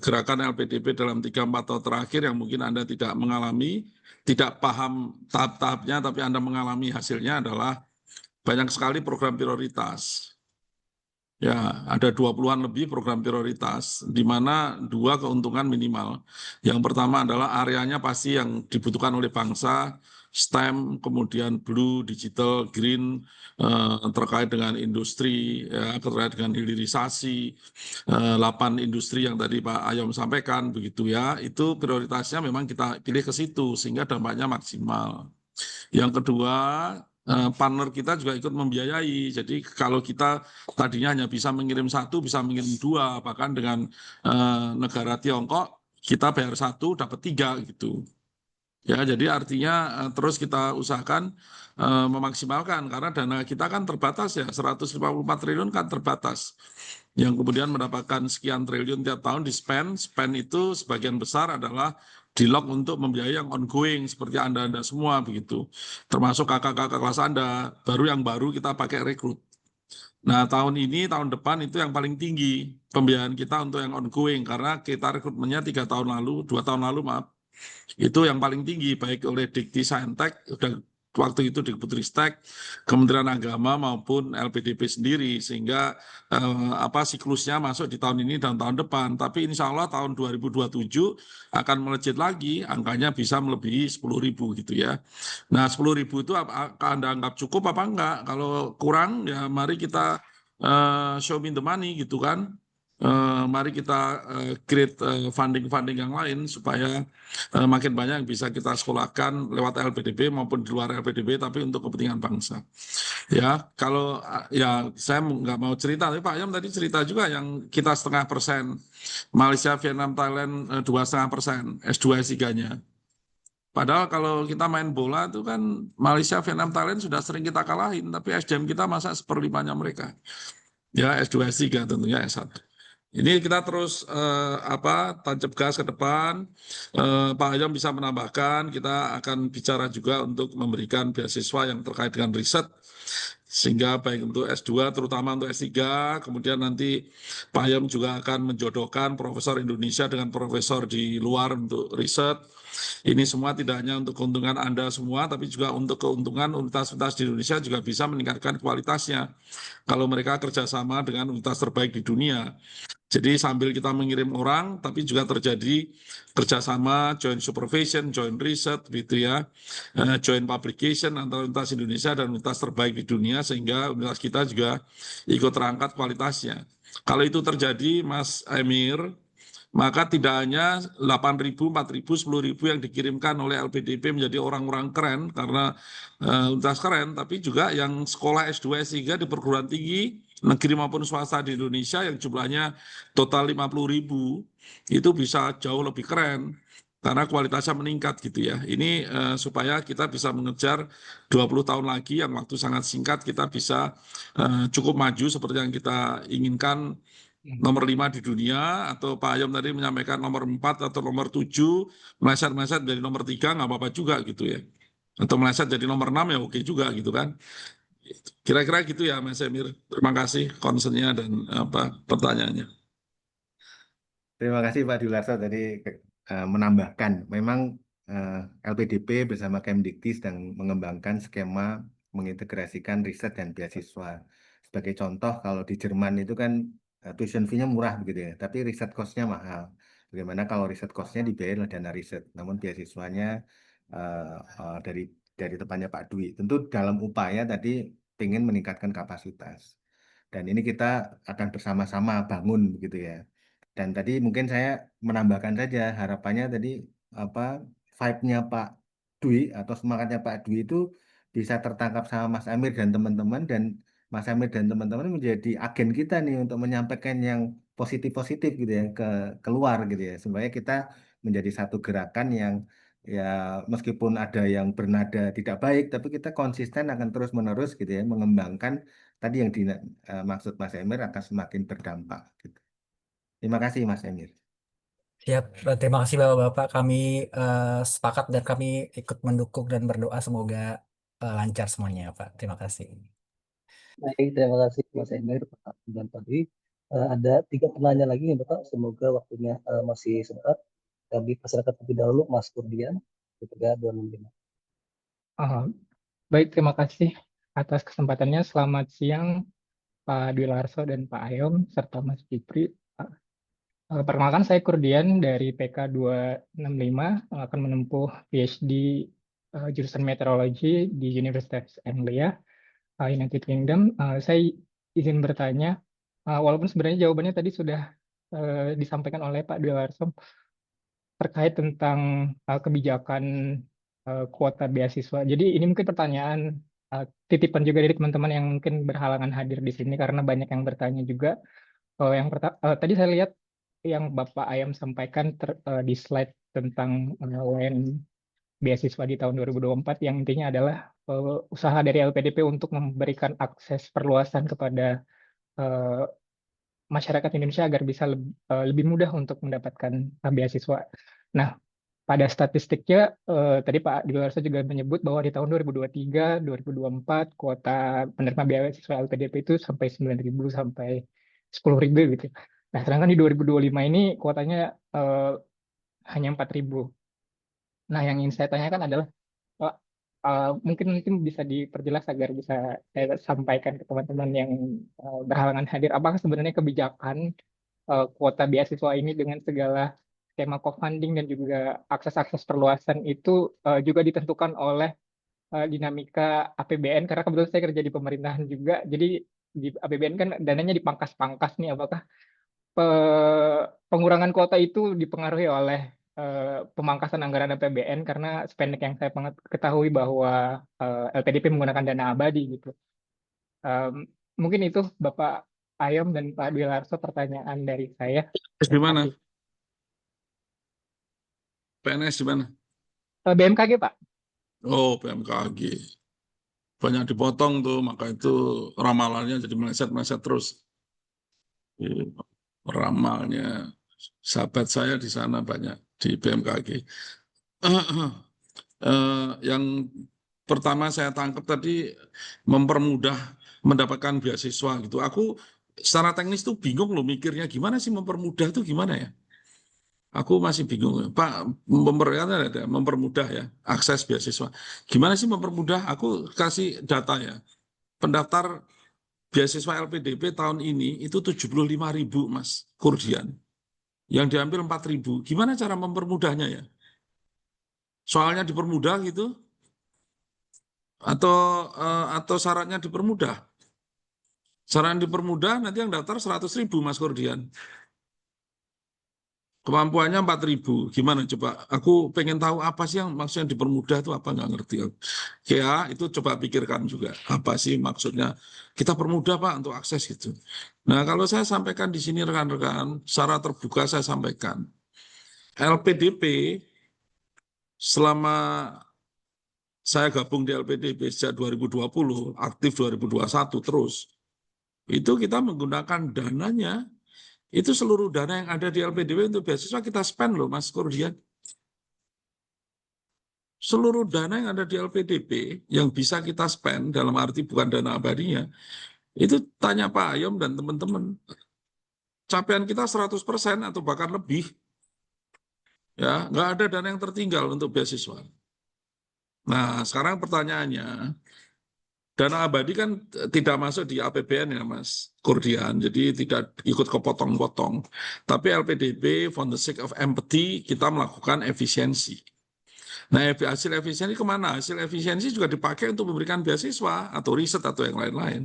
gerakan LPDP dalam 3-4 tahun terakhir yang mungkin Anda tidak mengalami, tidak paham tahap-tahapnya, tapi Anda mengalami hasilnya adalah banyak sekali program prioritas. Ya, ada 20-an lebih program prioritas, di mana 2 keuntungan minimal. Yang pertama adalah areanya pasti yang dibutuhkan oleh bangsa, STEM, kemudian blue, digital, green, terkait dengan industri, ya, terkait dengan hilirisasi, 8 industri yang tadi Pak Ayom sampaikan, begitu ya, itu prioritasnya memang kita pilih ke situ, sehingga dampaknya maksimal. Yang kedua, partner kita juga ikut membiayai. Jadi kalau kita tadinya hanya bisa mengirim 1, bisa mengirim 2, bahkan dengan negara Tiongkok kita bayar 1 dapat 3 gitu. Ya, jadi artinya terus kita usahakan memaksimalkan karena dana kita kan terbatas ya, 154 triliun kan terbatas. Yang kemudian mendapatkan sekian triliun tiap tahun di spend itu sebagian besar adalah di-lock untuk membiayai yang ongoing seperti Anda semua begitu. Termasuk kakak-kakak kelas Anda, yang baru kita pakai rekrut. Nah, tahun ini, tahun depan itu yang paling tinggi pembiayaan kita untuk yang ongoing karena kita rekrutmennya 2 tahun lalu maaf. Itu yang paling tinggi baik oleh Dikti Saintek waktu itu Dikbudristek, Kementerian Agama maupun LPDP sendiri sehingga siklusnya masuk di tahun ini dan tahun depan. Tapi insya Allah tahun 2027 akan melejit lagi, angkanya bisa melebihi 10.000 gitu ya. Nah 10.000 itu Anda anggap cukup apa enggak? Kalau kurang ya mari kita show me the money gitu kan. Mari kita create funding yang lain supaya makin banyak yang bisa kita sekolahkan lewat LPDP maupun di luar LPDP tapi untuk kepentingan bangsa. Ya, kalau ya saya nggak mau cerita, tapi Pak Ayam tadi cerita juga yang kita 0,5%, Malaysia, Vietnam, Thailand 2,5%, S2, S3-nya. Padahal kalau kita main bola itu kan Malaysia, Vietnam, Thailand sudah sering kita kalahin, tapi SDM kita masa 1/5-nya mereka. Ya, S2, S3 tentunya S1. Ini kita terus tancap gas ke depan. Pak Ayom bisa menambahkan, kita akan bicara juga untuk memberikan beasiswa yang terkait dengan riset, sehingga baik untuk S2 terutama untuk S3, kemudian nanti Pak Ayom juga akan menjodohkan profesor Indonesia dengan profesor di luar untuk riset. Ini semua tidak hanya untuk keuntungan Anda semua, tapi juga untuk keuntungan universitas di Indonesia juga bisa meningkatkan kualitasnya kalau mereka kerjasama dengan universitas terbaik di dunia. Jadi sambil kita mengirim orang, tapi juga terjadi kerjasama, joint supervision, joint research, gitu ya, joint publication antara universitas Indonesia dan universitas terbaik di dunia, sehingga universitas kita juga ikut terangkat kualitasnya. Kalau itu terjadi, Mas Emir, maka tidak hanya 8.000, 4.000, 10.000 yang dikirimkan oleh LPDP menjadi orang-orang keren, karena universitas keren, tapi juga yang sekolah S2, S3 di perguruan tinggi, negeri maupun swasta di Indonesia yang jumlahnya total 50.000 itu bisa jauh lebih keren karena kualitasnya meningkat gitu ya. Ini supaya kita bisa mengejar 20 tahun lagi yang waktu sangat singkat kita bisa cukup maju seperti yang kita inginkan, nomor 5 di dunia, atau Pak Ayom tadi menyampaikan nomor 4 atau nomor 7, meleset-meleset dari nomor 3 nggak apa-apa juga gitu ya. Atau meleset jadi nomor 6 ya oke juga gitu kan. Kira-kira gitu ya Mas Emir. Terima kasih concern-nya dan pertanyaannya. Terima kasih Pak Dwilarso tadi menambahkan, memang LPDP bersama Kemdikti sedang mengembangkan skema mengintegrasikan riset dan beasiswa. Sebagai contoh, kalau di Jerman itu kan tuition fee-nya murah begitu ya, tapi riset cost-nya mahal. Bagaimana kalau riset cost-nya dibayar oleh dana riset, namun beasiswanya dari tempatnya Pak Dwi. Tentu dalam upaya tadi ingin meningkatkan kapasitas. Dan ini kita akan bersama-sama bangun begitu ya. Dan tadi mungkin saya menambahkan saja harapannya tadi apa vibe-nya Pak Dwi atau semangatnya Pak Dwi itu bisa tertangkap sama Mas Amir dan teman-teman, dan Mas Amir dan teman-teman menjadi agen kita nih untuk menyampaikan yang positif-positif gitu ya keluar gitu ya, supaya kita menjadi satu gerakan yang ya meskipun ada yang bernada tidak baik, tapi kita konsisten akan terus-menerus gitu ya mengembangkan tadi yang dimaksud Mas Amir akan semakin berdampak gitu. Terima kasih Mas Emir. Siap, terima kasih Bapak-Bapak. Kami sepakat dan kami ikut mendukung dan berdoa semoga lancar semuanya, Pak. Terima kasih. Baik, terima kasih Mas Emir, Pak dan Pak Dwi. Ada 3 pertanyaan lagi nih Bapak, semoga waktunya masih sempat. Kami persilakan terlebih dahulu Mas Kurdian, 3265. Baik, terima kasih atas kesempatannya. Selamat siang Pak Dwi Larso dan Pak Ayom, serta Mas Jupri. Perkenalkan, saya Kurdian dari PK 265 yang akan menempuh PhD jurusan meteorologi di Universitas Anglia, United Kingdom. Saya izin bertanya, walaupun sebenarnya jawabannya tadi sudah disampaikan oleh Pak Dwi Larso terkait tentang kebijakan kuota beasiswa. Jadi ini mungkin pertanyaan titipan juga dari teman-teman yang mungkin berhalangan hadir di sini karena banyak yang bertanya juga. Yang pertama, tadi saya lihat yang Bapak Ayam sampaikan di slide tentang UN beasiswa di tahun 2024 yang intinya adalah usaha dari LPDP untuk memberikan akses perluasan kepada masyarakat Indonesia agar bisa lebih mudah untuk mendapatkan beasiswa. Nah, pada statistiknya tadi Pak Dwi Larso juga menyebut bahwa di tahun 2023, 2024 kuota penerima beasiswa LPDP itu sampai 9.000 sampai 10.000 gitu. Nah, sedangkan di 2025 ini kuotanya hanya 4.000. Nah, yang ingin saya tanyakan adalah mungkin bisa diperjelas agar bisa saya sampaikan ke teman-teman yang berhalangan hadir. Apakah sebenarnya kebijakan kuota beasiswa ini dengan segala skema co-funding dan juga akses-akses perluasan itu juga ditentukan oleh dinamika APBN, karena kebetulan saya kerja di pemerintahan juga, jadi di APBN kan dananya dipangkas-pangkas nih, apakah pengurangan kuota itu dipengaruhi oleh pemangkasan anggaran APBN, karena sependek yang saya ketahui bahwa LPDP menggunakan dana abadi gitu. Mungkin itu Bapak Ayom dan Pak Dwi Larso pertanyaan dari saya. Di mana? PNS di mana? BMKG Pak. Oh, BMKG. Banyak dipotong tuh, maka itu ramalannya jadi meleset-meleset terus. Ramalnya sahabat saya di sana banyak di BMKG. Yang pertama saya tangkap tadi mempermudah mendapatkan beasiswa gitu. Aku secara teknis tuh bingung loh mikirnya, gimana sih mempermudah itu gimana ya? Aku masih bingung, Pak. Mempermudah ya akses beasiswa. Gimana sih mempermudah? Aku kasih data ya. Pendaftar beasiswa LPDP tahun ini itu 75.000 Mas Kurdian. Yang diambil 4.000. Gimana cara mempermudahnya ya? Soalnya dipermudah gitu? Atau syaratnya dipermudah? Syarat dipermudah nanti yang daftar 100.000 Mas Kurdian. Kemampuannya 4.000. Gimana coba? Aku pengen tahu apa sih yang maksudnya dipermudah itu apa, nggak ngerti. Ya itu coba pikirkan juga. Apa sih maksudnya? Kita permudah Pak untuk akses gitu. Nah kalau saya sampaikan di sini rekan-rekan, secara terbuka saya sampaikan. LPDP selama saya gabung di LPDP sejak 2020, aktif 2021 terus. Itu kita menggunakan dananya. Itu seluruh dana yang ada di LPDP untuk beasiswa kita spend loh Mas Kurdian. seluruh dana yang ada di LPDP yang bisa kita spend, dalam arti bukan dana abadinya, itu tanya Pak Ayom dan teman-teman. Capaian kita 100% atau bahkan lebih. Ya, nggak ada dana yang tertinggal untuk beasiswa. Nah, sekarang pertanyaannya, dana abadi kan tidak masuk di APBN ya Mas Kurdian, jadi tidak ikut kepotong-potong. Tapi LPDP, for the sake of empathy, kita melakukan efisiensi. Nah, hasil efisiensi kemana? Hasil efisiensi juga dipakai untuk memberikan beasiswa atau riset atau yang lain-lain.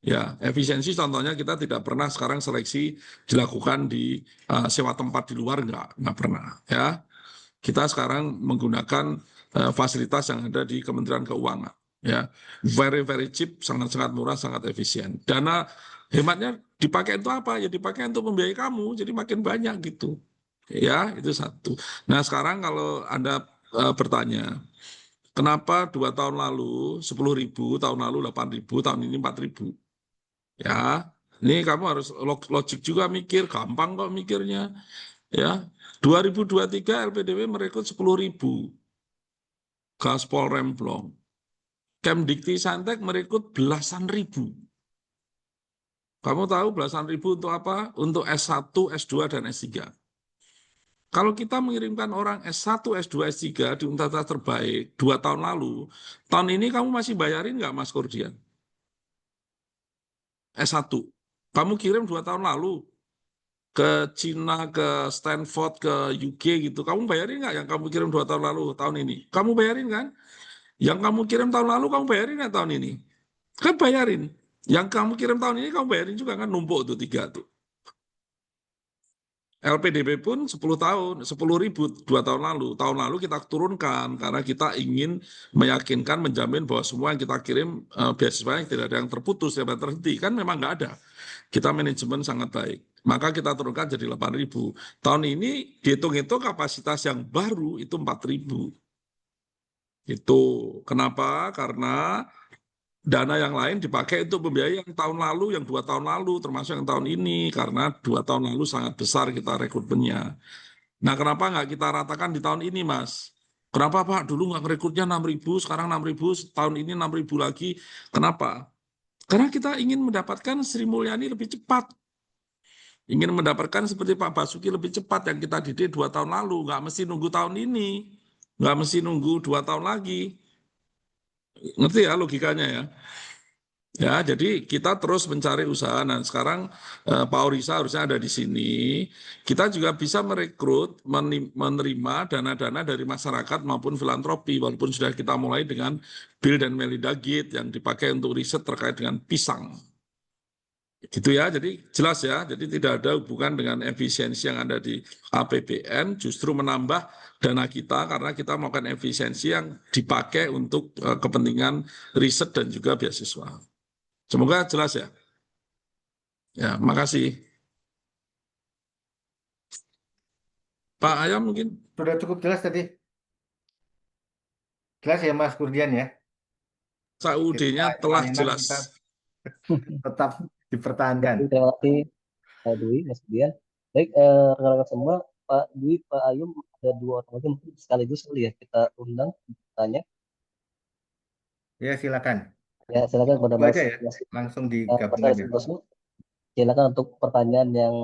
Ya, efisiensi contohnya kita tidak pernah sekarang seleksi dilakukan di sewa tempat di luar, nggak pernah. Ya, kita sekarang menggunakan fasilitas yang ada di Kementerian Keuangan. Ya, very very cheap, sangat-sangat murah, sangat efisien. Dana hematnya dipakai untuk apa? Ya dipakai untuk membiayai kamu, jadi makin banyak gitu. Ya, itu satu. Nah, sekarang kalau Anda bertanya, kenapa 2 tahun lalu 10.000, tahun lalu 8.000, tahun ini 4.000? Ya, ini kamu harus logik juga mikir, gampang kok mikirnya. Ya, 2023 LPDP merekrut 10.000 Gaspol Remblong. Kemdikti Santek merekrut belasan ribu. Kamu tahu belasan ribu untuk apa? Untuk S1, S2, dan S3. Kalau kita mengirimkan orang S1, S2, S3 di universitas terbaik 2 tahun lalu, tahun ini kamu masih bayarin nggak Mas Kurdian? S1. Kamu kirim 2 tahun lalu ke Cina, ke Stanford, ke UK gitu. Kamu bayarin nggak yang kamu kirim 2 tahun lalu, tahun ini? Kamu bayarin kan? Yang kamu kirim tahun lalu, kamu bayarin nggak tahun ini? Kan bayarin. Yang kamu kirim tahun ini, kamu bayarin juga kan, numpuk tuh 3 tuh. LPDP pun 10 tahun, 10.000 2 tahun lalu. Tahun lalu kita turunkan karena kita ingin meyakinkan, menjamin bahwa semua yang kita kirim beasiswa yang tidak ada yang terputus, tidak terhenti. Kan memang nggak ada. Kita manajemen sangat baik. Maka kita turunkan jadi 8.000. Tahun ini dihitung-hitung kapasitas yang baru itu 4.000. Itu kenapa? Karena dana yang lain dipakai untuk membiayai yang tahun lalu, yang 2 tahun lalu, termasuk yang tahun ini, karena 2 tahun lalu sangat besar kita rekrutmennya. Nah, kenapa nggak kita ratakan di tahun ini, Mas? Kenapa, Pak? Dulu nggak rekrutnya 6.000, sekarang 6.000, tahun ini 6.000 lagi. Kenapa? Karena kita ingin mendapatkan Sri Mulyani lebih cepat. Ingin mendapatkan seperti Pak Basuki lebih cepat yang kita didik 2 tahun lalu. Nggak mesti nunggu tahun ini. Nggak mesti nunggu 2 tahun lagi. Ngerti ya logikanya ya? Ya, jadi kita terus mencari usaha. Nah, sekarang Pak Orisa harusnya ada di sini. Kita juga bisa merekrut, menerima dana-dana dari masyarakat maupun filantropi, walaupun sudah kita mulai dengan Bill dan Melinda Gates yang dipakai untuk riset terkait dengan pisang. Gitu ya, jadi jelas ya, jadi tidak ada hubungan dengan efisiensi yang ada di APBN, justru menambah dana kita karena kita melakukan efisiensi yang dipakai untuk kepentingan riset dan juga beasiswa. Semoga jelas ya. Ya, makasih. Pak Ayam mungkin? Sudah cukup jelas tadi. Jelas ya Mas Kurdian ya? SAUD-nya telah jelas. Kita tetap dipertahankan. Terima kasih Pak Dwi, Mas Dian. Baik, rekan-rekan semua, Pak Dwi, Pak Ayum, ada 2 orang lagi mungkin sekaligus kali ya kita undang bertanya. Ya silakan. Ya, silakan kepada Itu Mas aja ya, langsung digabung Mas aja. Bosmu. Silakan untuk pertanyaan yang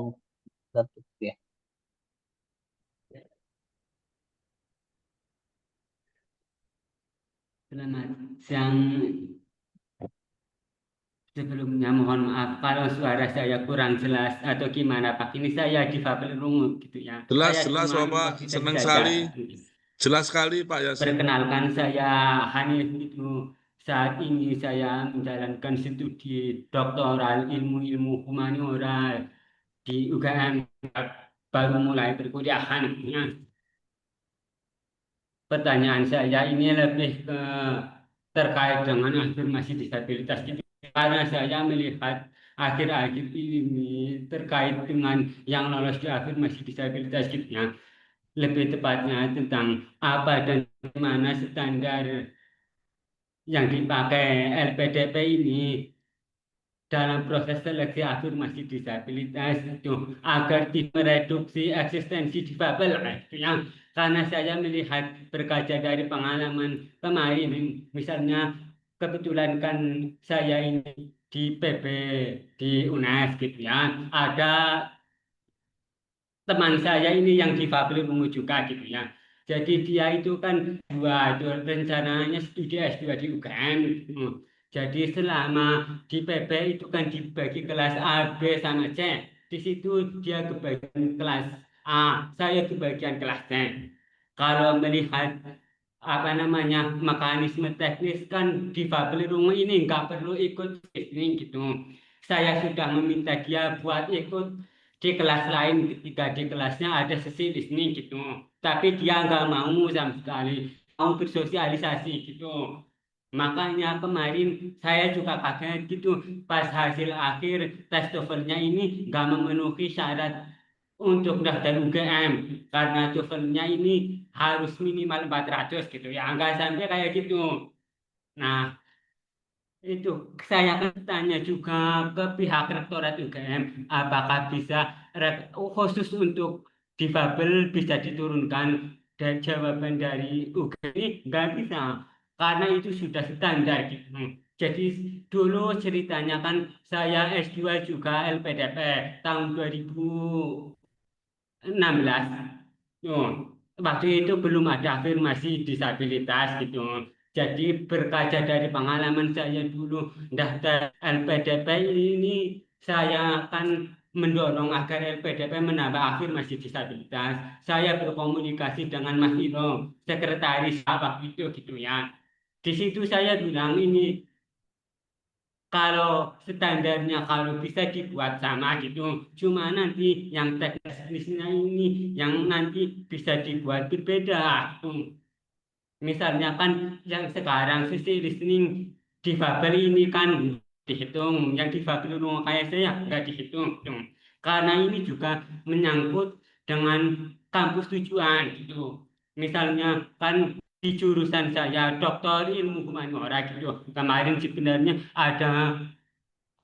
ya. Selamat siang. Sebelumnya mohon maaf kalau suara saya kurang jelas atau gimana Pak. Ini saya difabel rungu gitu ya. Jelas, Saya jelas cuma Bapak. posisi Senang saja. sekali. Jelas sekali Pak Yasin. Perkenalkan saya Hanif itu. Saat ini saya menjalankan studi doktoral ilmu-ilmu humaniora di UGM, baru mulai perkuliahan. Pertanyaan saya ini lebih ke terkait dengan afirmasi disabilitas gitu. Karena saya melihat akhir-akhir ini terkait dengan yang lolos di afirmasi disabilitas gitu ya. Lebih tepatnya tentang apa dan mana standar yang dipakai LPDP ini. dalam proses seleksi afirmasi disabilitas itu agar tidak mereduksi eksistensi difabel itu yang karena saya melihat berkaca dari pengalaman kemarin misalnya kebetulan kan saya ini di PB di UNES gitu ya ada teman saya ini yang difabel ungu juga gitu ya. Jadi dia itu kan itu rencananya studi S2 di UGM. Gitu. Jadi selama di PB itu kan dibagi kelas A, B, sama C. Di situ dia kebagian kelas A, saya kebagian kelas C. Kalau melihat apa namanya mekanisme teknis kan difabel ungu ini nggak perlu ikut listening gitu. Saya sudah meminta dia buat ikut di kelas lain ketika di kelasnya ada sesi listening gitu tapi dia nggak mau sama sekali mau bersosialisasi gitu makanya kemarin saya juga kaget gitu pas hasil akhir tes TOEFL-nya ini nggak memenuhi syarat untuk daftar UGM karena TOEFL-nya ini harus minimal 400 gitu ya nggak sampai kayak gitu nah itu saya akan tanya juga ke pihak rektorat UGM, apakah bisa khusus untuk difabel bisa diturunkan dan jawaban dari UGM ini nggak bisa karena itu sudah standar gitu. Jadi dulu ceritanya kan saya S2 juga LPDP tahun 2016. Oh, waktu itu belum ada afirmasi disabilitas gitu. Jadi berkaca dari pengalaman saya dulu daftar LPDP ini saya akan mendorong agar LPDP menambah afirmasi disabilitas. Saya berkomunikasi dengan Mas Iro, sekretaris waktu itu gitu ya. Di situ saya bilang ini kalau standarnya kalau bisa dibuat sama gitu cuma nanti yang teknisnya ini yang nanti bisa dibuat berbeda misalnya kan yang sekarang sisi listening difabel ini kan dihitung yang difabel rumah kayak saya nggak dihitung gitu. Karena ini juga menyangkut dengan kampus tujuan gitu misalnya kan di jurusan saya doktor ilmu humaniora gitu kemarin sebenarnya ada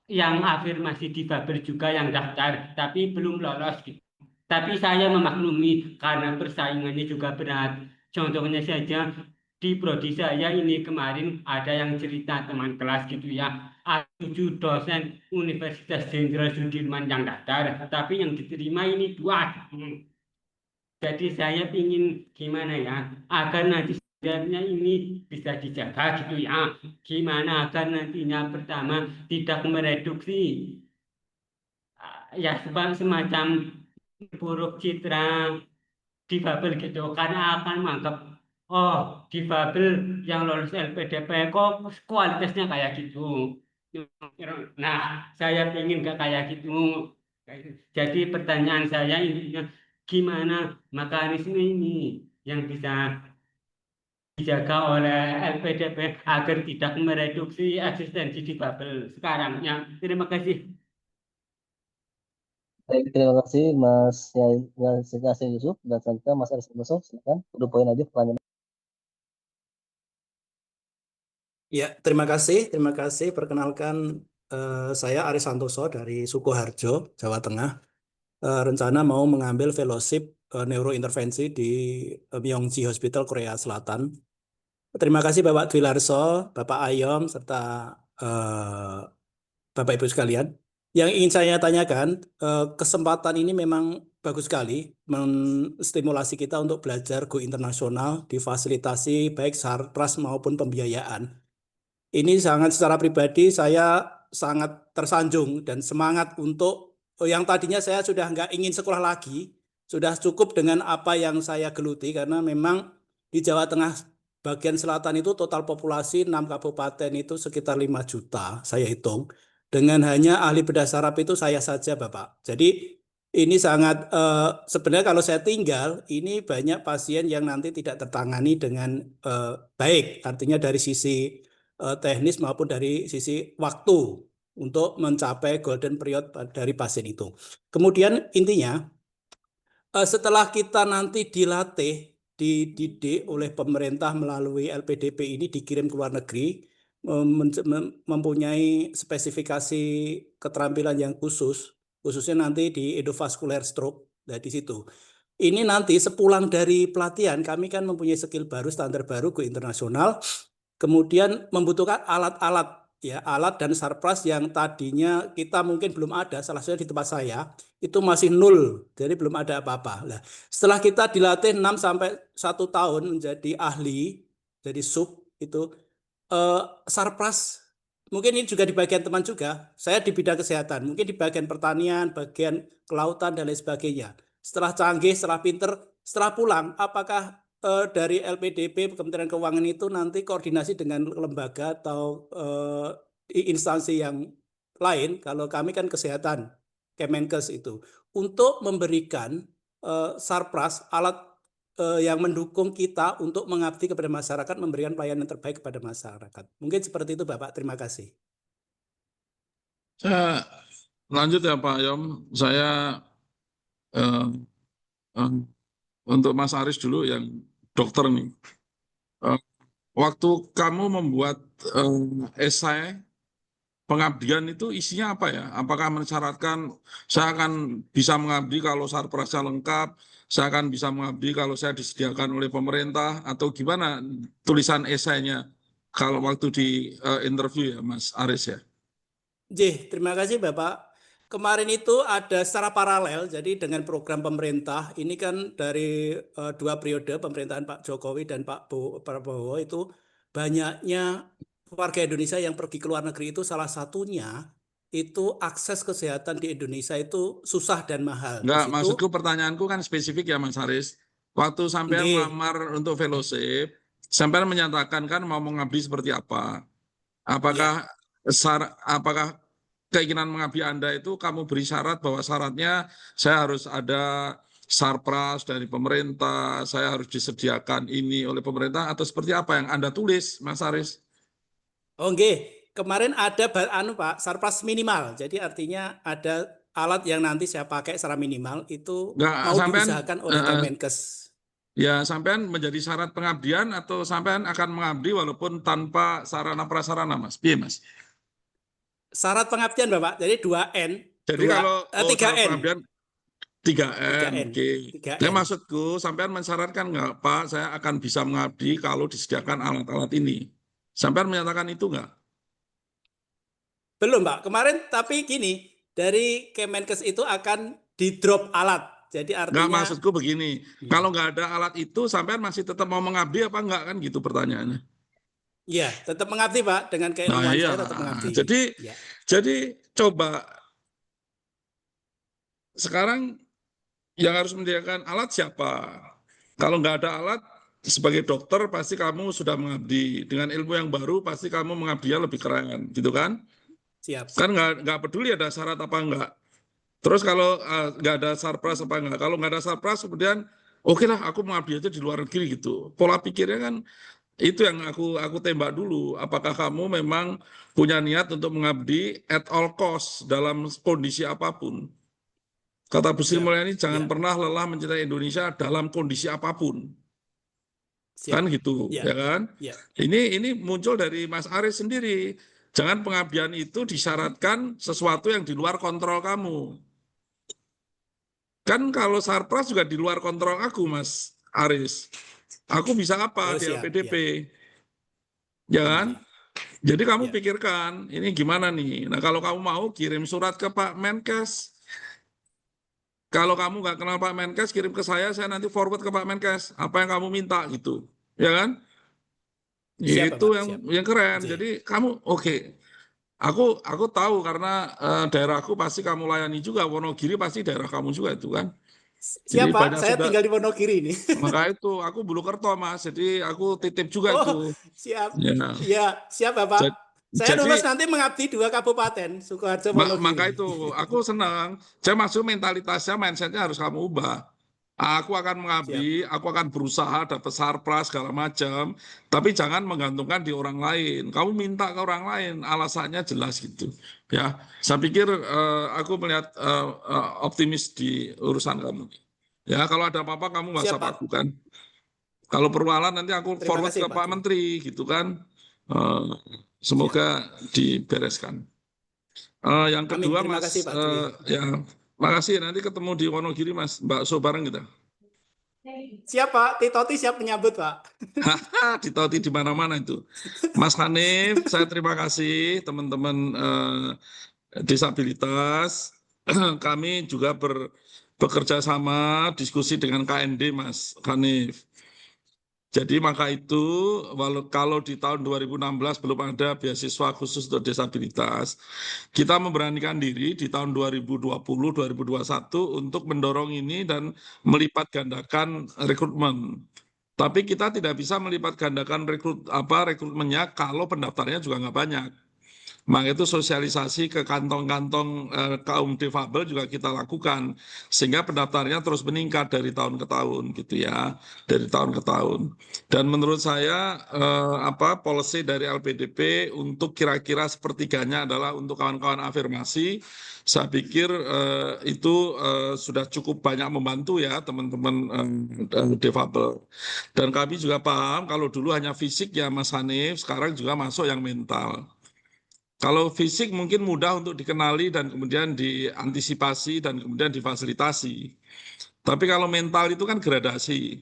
yang afirmasi difabel juga yang daftar tapi belum lolos gitu. Tapi saya memaklumi karena persaingannya juga berat. Contohnya saja di prodi saya ini kemarin ada yang cerita teman kelas gitu ya. Ada 7 dosen Universitas Jenderal Sudirman yang daftar, tapi yang diterima ini 2. Jadi saya ingin gimana ya, agar nanti standarnya ini bisa dijaga gitu ya. Gimana agar nantinya pertama tidak mereduksi ya semacam buruk citra difabel gitu karena akan menganggap oh difabel yang lolos LPDP kok kualitasnya kayak gitu. Nah, saya ingin gak kayak gitu. Jadi pertanyaan saya intinya gimana mekanisme ini yang bisa dijaga oleh LPDP agar tidak mereduksi eksistensi difabel sekarang. Ya, terima kasih. Baik, terima kasih Mas Yasin Yusuf dan selanjutnya Mas Aris Santoso. Silakan, udah poin aja pertanyaan. Ya, terima kasih. Terima kasih. Perkenalkan, saya Aris Santoso dari Sukoharjo, Jawa Tengah. Rencana mau mengambil fellowship neurointervensi di Myeongji Hospital, Korea Selatan. Terima kasih Bapak Dwi Larso, Bapak Ayom, serta Bapak Ibu sekalian. Yang ingin saya tanyakan, kesempatan ini memang bagus sekali menstimulasi kita untuk belajar go internasional, difasilitasi baik sarpras maupun pembiayaan. Ini secara pribadi saya sangat tersanjung dan semangat untuk yang tadinya saya sudah nggak ingin sekolah lagi, sudah cukup dengan apa yang saya geluti karena memang di Jawa Tengah bagian selatan itu total populasi 6 kabupaten itu sekitar 5 juta saya hitung. Dengan hanya ahli bedah saraf itu saya saja Bapak. Jadi ini sangat sebenarnya kalau saya tinggal ini banyak pasien yang nanti tidak tertangani dengan baik, artinya dari sisi teknis maupun dari sisi waktu untuk mencapai golden period dari pasien itu. Kemudian intinya setelah kita nanti dilatih, dididik oleh pemerintah melalui LPDP ini dikirim ke luar negeri, mempunyai spesifikasi keterampilan yang khususnya nanti di endovascular stroke. Nah, di situ. Ini nanti sepulang dari pelatihan, kami kan mempunyai skill baru, standar baru, go internasional, kemudian membutuhkan alat-alat, ya, alat dan sarpras yang tadinya kita mungkin belum ada, salah satunya di tempat saya, itu masih nol, jadi belum ada apa-apa. Nah, setelah kita dilatih 6 sampai 1 tahun menjadi ahli, jadi sub, itu sarpras, mungkin ini juga di bagian teman juga, saya di bidang kesehatan, mungkin di bagian pertanian, bagian kelautan, dan lain sebagainya. Setelah canggih, setelah pinter, setelah pulang, apakah dari LPDP, Kementerian Keuangan itu nanti koordinasi dengan lembaga atau instansi yang lain, kalau kami kan kesehatan, Kemenkes itu, untuk memberikan sarpras, alat yang mendukung kita untuk mengabdi kepada masyarakat, memberikan pelayanan terbaik kepada masyarakat. Mungkin seperti itu Bapak, terima kasih. Saya lanjut ya Pak Ayom, saya untuk Mas Aris dulu yang dokter nih. Waktu kamu membuat esai pengabdian itu isinya apa ya? Apakah mensyaratkan saya akan bisa mengabdi kalau sarprasnya lengkap, saya akan bisa mengabdi kalau saya disediakan oleh pemerintah, atau gimana tulisan esainya kalau waktu di interview ya Mas Aris ya? Terima kasih Bapak. Kemarin itu ada secara paralel, jadi dengan program pemerintah, ini kan dari 2 periode pemerintahan Pak Jokowi dan Pak Prabowo itu banyaknya warga Indonesia yang pergi ke luar negeri, itu salah satunya itu akses kesehatan di Indonesia itu susah dan mahal. Enggak, maksudku pertanyaanku kan spesifik ya Mas Aris. Waktu sampean melamar untuk fellowship, sampean menyatakan kan mau mengabdi seperti apa? Apakah apakah keinginan mengabdi Anda itu kamu beri syarat bahwa syaratnya saya harus ada sarpras dari pemerintah, saya harus disediakan ini oleh pemerintah, atau seperti apa yang Anda tulis, Mas Aris? Kemarin ada Pak, sarpras minimal. Jadi artinya ada alat yang nanti saya pakai secara minimal itu mau diusahakan oleh Kemenkes. Ya, sampean menjadi syarat pengabdian atau sampean akan mengabdi walaupun tanpa sarana prasarana, Mas? Piye, Mas? Syarat pengabdian, Bapak. Jadi 2N. Jadi kalau 3N. Pengabdian 3N. Oke. Ya, maksudku sampean mensyaratkan nggak, Pak, saya akan bisa mengabdi kalau disediakan alat-alat ini. Sampean menyatakan itu nggak? Belum, Pak. Kemarin tapi gini, dari Kemenkes itu akan di-drop alat. Jadi artinya... Nggak, maksudku begini, kalau nggak ada alat itu, sampean masih tetap mau mengabdi apa enggak, kan gitu pertanyaannya. Iya, tetap mengabdi Pak, dengan keilmuan saya tetap mengabdi. Jadi coba sekarang yang harus menyediakan alat siapa? Kalau nggak ada alat, sebagai dokter pasti kamu sudah mengabdi. Dengan ilmu yang baru pasti kamu mengabdinya lebih keren, gitu kan? Siap. Kan nggak peduli ada syarat apa enggak. Terus kalau nggak ada sarpras apa enggak? Kalau nggak ada sarpras, kemudian oke lah aku mengabdi aja di luar negeri gitu. Pola pikirnya kan itu yang aku tembak dulu. Apakah kamu memang punya niat untuk mengabdi at all cost dalam kondisi apapun? Kata Bu Sri Mulyani, jangan pernah lelah mencintai Indonesia dalam kondisi apapun. Kan gitu, ya kan? Ini muncul dari Mas Aris sendiri. Jangan pengabdian itu disyaratkan sesuatu yang di luar kontrol kamu. Kan kalau sarpras juga di luar kontrol aku, Mas Aris. Aku bisa apa di LPDP? Ya kan? Jadi kamu pikirkan, ini gimana nih? Nah, kalau kamu mau kirim surat ke Pak Menkes. Kalau kamu nggak kenal Pak Menkes, kirim ke saya nanti forward ke Pak Menkes. Apa yang kamu minta gitu. Ya kan? Itu yang keren. Jadi kamu oke. Aku tahu karena daerahku pasti kamu layani juga. Wonogiri pasti daerah kamu juga itu kan. Siapa? Saya tinggal di Wonogiri ini. Maka itu aku Bulukerto Mas. Jadi aku titip juga itu. Siap. Ya, siap Bapak. Saya lulus nanti mengabdi 2 kabupaten, Sukoharjo, Wonogiri. Maka itu aku senang. Saya maksud mentalitasnya, mindsetnya harus kamu ubah. Aku akan mengabdi, aku akan berusaha dapat sarpras segala macam, tapi jangan menggantungkan di orang lain. Kamu minta ke orang lain, alasannya jelas gitu. Ya, saya pikir aku melihat optimis di urusan kamu. Ya, kalau ada apa-apa kamu WhatsApp aku kan. Kalau perlu alat nanti aku forward ke Pak Menteri gitu kan. Eh, Semoga dibereskan. Yang Amin. kedua, Terima Mas, kasih Pak Dwi. ya, makasih. Nanti ketemu di Wonogiri, Mas. Bakso bareng kita. Siap Pak, Titoti siap menyambut Pak. Ditoti di mana-mana itu. Mas Hanif, saya terima kasih teman-teman disabilitas. Kami juga bekerja sama diskusi dengan KND, Mas Hanif. Jadi maka itu, kalau di tahun 2016 belum ada beasiswa khusus untuk disabilitas, kita memberanikan diri di tahun 2020-2021 untuk mendorong ini dan melipat gandakan rekrutmen. Tapi kita tidak bisa melipat gandakan rekrutmennya kalau pendaftarnya juga nggak banyak. Maka itu sosialisasi ke kantong-kantong kaum difabel juga kita lakukan sehingga pendaftarnya terus meningkat dari tahun ke tahun gitu ya, dari tahun ke tahun. Dan menurut saya policy dari LPDP untuk kira-kira sepertiganya adalah untuk kawan-kawan afirmasi. Saya pikir itu sudah cukup banyak membantu ya teman-teman difabel. Dan kami juga paham kalau dulu hanya fisik ya Mas Hanif, sekarang juga masuk yang mental. Kalau fisik mungkin mudah untuk dikenali dan kemudian diantisipasi dan kemudian difasilitasi. Tapi kalau mental itu kan gradasi.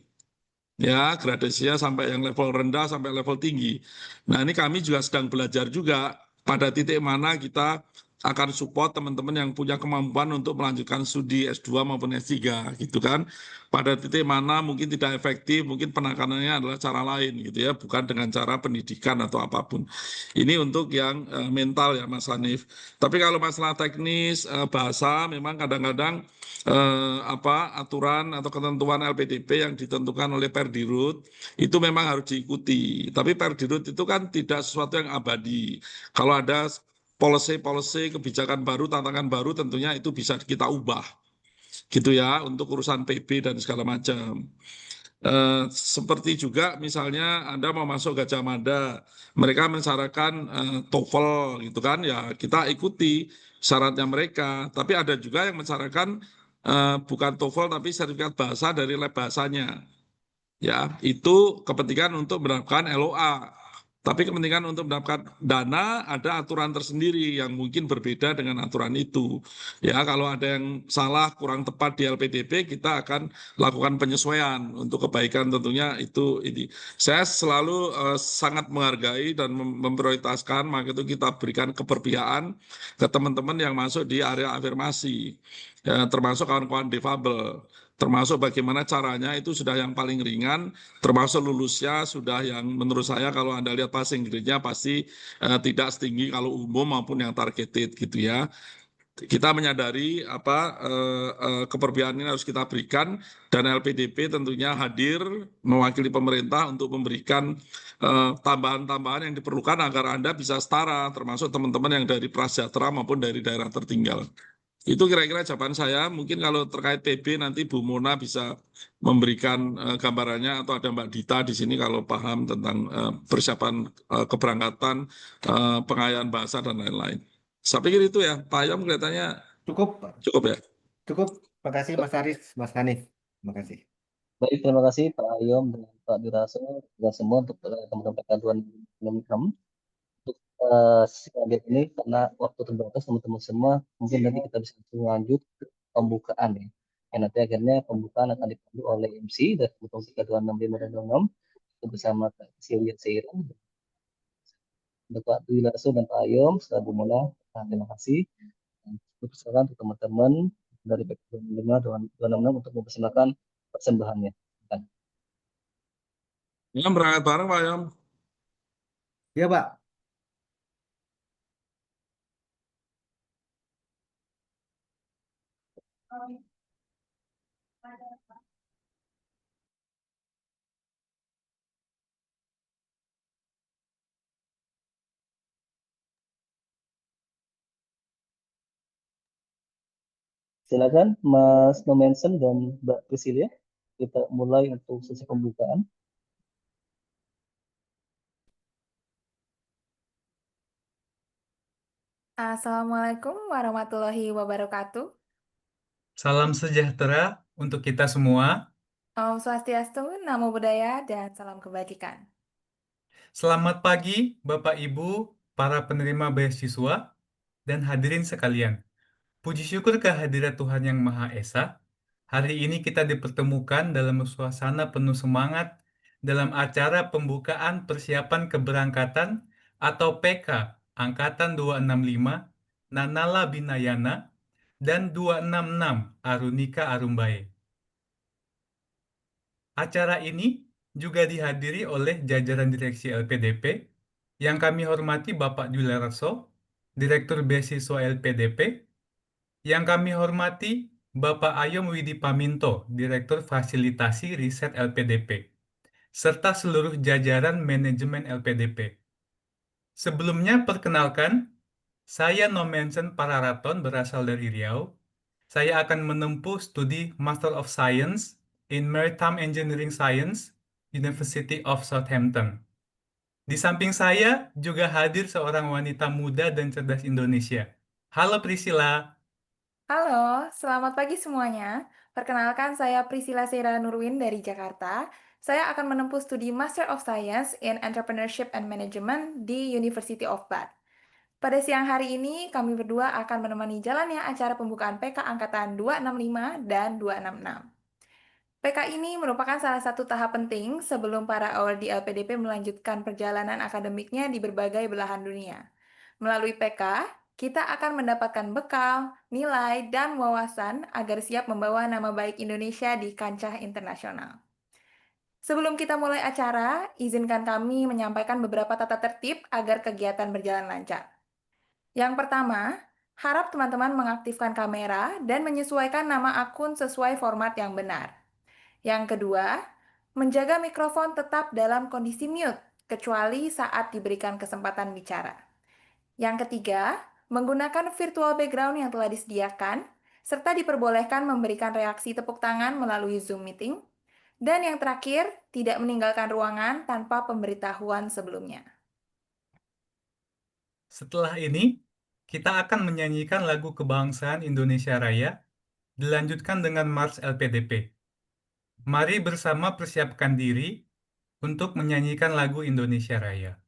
Ya, gradasinya sampai yang level rendah sampai level tinggi. Nah, ini kami juga sedang belajar juga pada titik mana kita akan support teman-teman yang punya kemampuan untuk melanjutkan studi S2 maupun S3 gitu kan. Pada titik mana mungkin tidak efektif, mungkin penekanannya adalah cara lain gitu ya, bukan dengan cara pendidikan atau apapun. Ini untuk yang mental ya Mas Hanif. Tapi kalau masalah teknis bahasa memang kadang-kadang aturan atau ketentuan LPDP yang ditentukan oleh Perdirut itu memang harus diikuti. Tapi Perdirut itu kan tidak sesuatu yang abadi. Kalau ada policy kebijakan baru, tantangan baru tentunya itu bisa kita ubah gitu ya untuk urusan PB dan segala macam. Seperti juga misalnya Anda mau masuk Gajah Mada, mereka mensyaratkan TOEFL gitu kan ya kita ikuti syaratnya mereka. Tapi ada juga yang mensyaratkan bukan TOEFL tapi sertifikat bahasa dari lab bahasanya. Ya, itu kepentingan untuk mendapatkan LOA. Tapi kepentingan untuk mendapatkan dana ada aturan tersendiri yang mungkin berbeda dengan aturan itu. Ya, kalau ada yang salah kurang tepat di LPDP, kita akan lakukan penyesuaian untuk kebaikan tentunya itu ini. Saya selalu sangat menghargai dan memprioritaskan, maka itu kita berikan keberpihakan ke teman-teman yang masuk di area afirmasi, ya, termasuk kawan-kawan difabel. Termasuk bagaimana caranya itu sudah yang paling ringan, termasuk lulusnya sudah yang menurut saya kalau Anda lihat passing grade-nya pasti tidak setinggi kalau umum maupun yang targeted gitu ya. Kita menyadari keberpihakan ini harus kita berikan dan LPDP tentunya hadir mewakili pemerintah untuk memberikan tambahan-tambahan yang diperlukan agar Anda bisa setara termasuk teman-teman yang dari prasejahtera maupun dari daerah tertinggal. Itu kira-kira jawaban saya. Mungkin kalau terkait PB nanti Bu Mona bisa memberikan gambarannya atau ada Mbak Dita di sini kalau paham tentang persiapan keberangkatan, pengayaan bahasa dan lain-lain. Saya pikir itu ya, Pak Ayam kelihatannya Cukup, Pak. cukup ya. Cukup. Makasih Mas Aris, Mas Hanif. Makasih. Baik, terima kasih Pak Ayom dan Pak Diraso dan semua untuk teman-teman PK 266. Untuk sesi kabinet ini karena waktu terbatas teman-teman semua, mungkin nanti kita bisa langsung lanjut ke pembukaan ya. Yang nanti akhirnya pembukaan akan dipandu oleh MC dari teman-teman PK 265 dan 26 itu bersama Kak Silvia Seiran, untuk Pak Dwi Larso dan Pak Ayom, serta Bu Mona. Terima kasih. Dan persilakan untuk teman-teman dari PK 265 dan 266 untuk mempersembahkan persembahannya. Ya, berangkat bareng Pak Ayam. Ya, Pak. Silakan Mas Nomensen dan Mbak Priscilia. Kita mulai untuk sesi pembukaan. Assalamualaikum warahmatullahi wabarakatuh. Salam sejahtera untuk kita semua. Om Swastiastu, Namo Buddhaya, dan salam kebajikan. Selamat pagi, Bapak Ibu, para penerima beasiswa, dan hadirin sekalian. Puji syukur kehadirat Tuhan Yang Maha Esa. Hari ini kita dipertemukan dalam suasana penuh semangat dalam acara pembukaan persiapan keberangkatan atau PK Angkatan 265 Nanala Binayana dan 266 Arunika Arumbae. Acara ini juga dihadiri oleh jajaran direksi LPDP yang kami hormati Bapak Dwi Larso, Direktur Beasiswa LPDP, yang kami hormati Bapak Ayom Widi Paminto, Direktur Fasilitasi Riset LPDP, serta seluruh jajaran manajemen LPDP. Sebelumnya perkenalkan, saya Nomensen Pararaton berasal dari Riau. Saya akan menempuh studi Master of Science in Maritime Engineering Science, University of Southampton. Di samping saya juga hadir seorang wanita muda dan cerdas Indonesia. Halo Priscilla. Halo, selamat pagi semuanya. Perkenalkan saya Priscilla Sera Nurwin dari Jakarta. Saya akan menempuh studi Master of Science in Entrepreneurship and Management di University of Bath. Pada siang hari ini, kami berdua akan menemani jalannya acara pembukaan PK Angkatan 265 dan 266. PK ini merupakan salah satu tahap penting sebelum para award di LPDP melanjutkan perjalanan akademiknya di berbagai belahan dunia. Melalui PK, kita akan mendapatkan bekal, nilai, dan wawasan agar siap membawa nama baik Indonesia di kancah internasional. Sebelum kita mulai acara, izinkan kami menyampaikan beberapa tata tertib agar kegiatan berjalan lancar. Yang pertama, harap teman-teman mengaktifkan kamera dan menyesuaikan nama akun sesuai format yang benar. Yang kedua, menjaga mikrofon tetap dalam kondisi mute, kecuali saat diberikan kesempatan bicara. Yang ketiga, menggunakan virtual background yang telah disediakan, serta diperbolehkan memberikan reaksi tepuk tangan melalui Zoom meeting. Dan yang terakhir, tidak meninggalkan ruangan tanpa pemberitahuan sebelumnya. Setelah ini, kita akan menyanyikan lagu kebangsaan Indonesia Raya, dilanjutkan dengan Mars LPDP. Mari bersama persiapkan diri untuk menyanyikan lagu Indonesia Raya.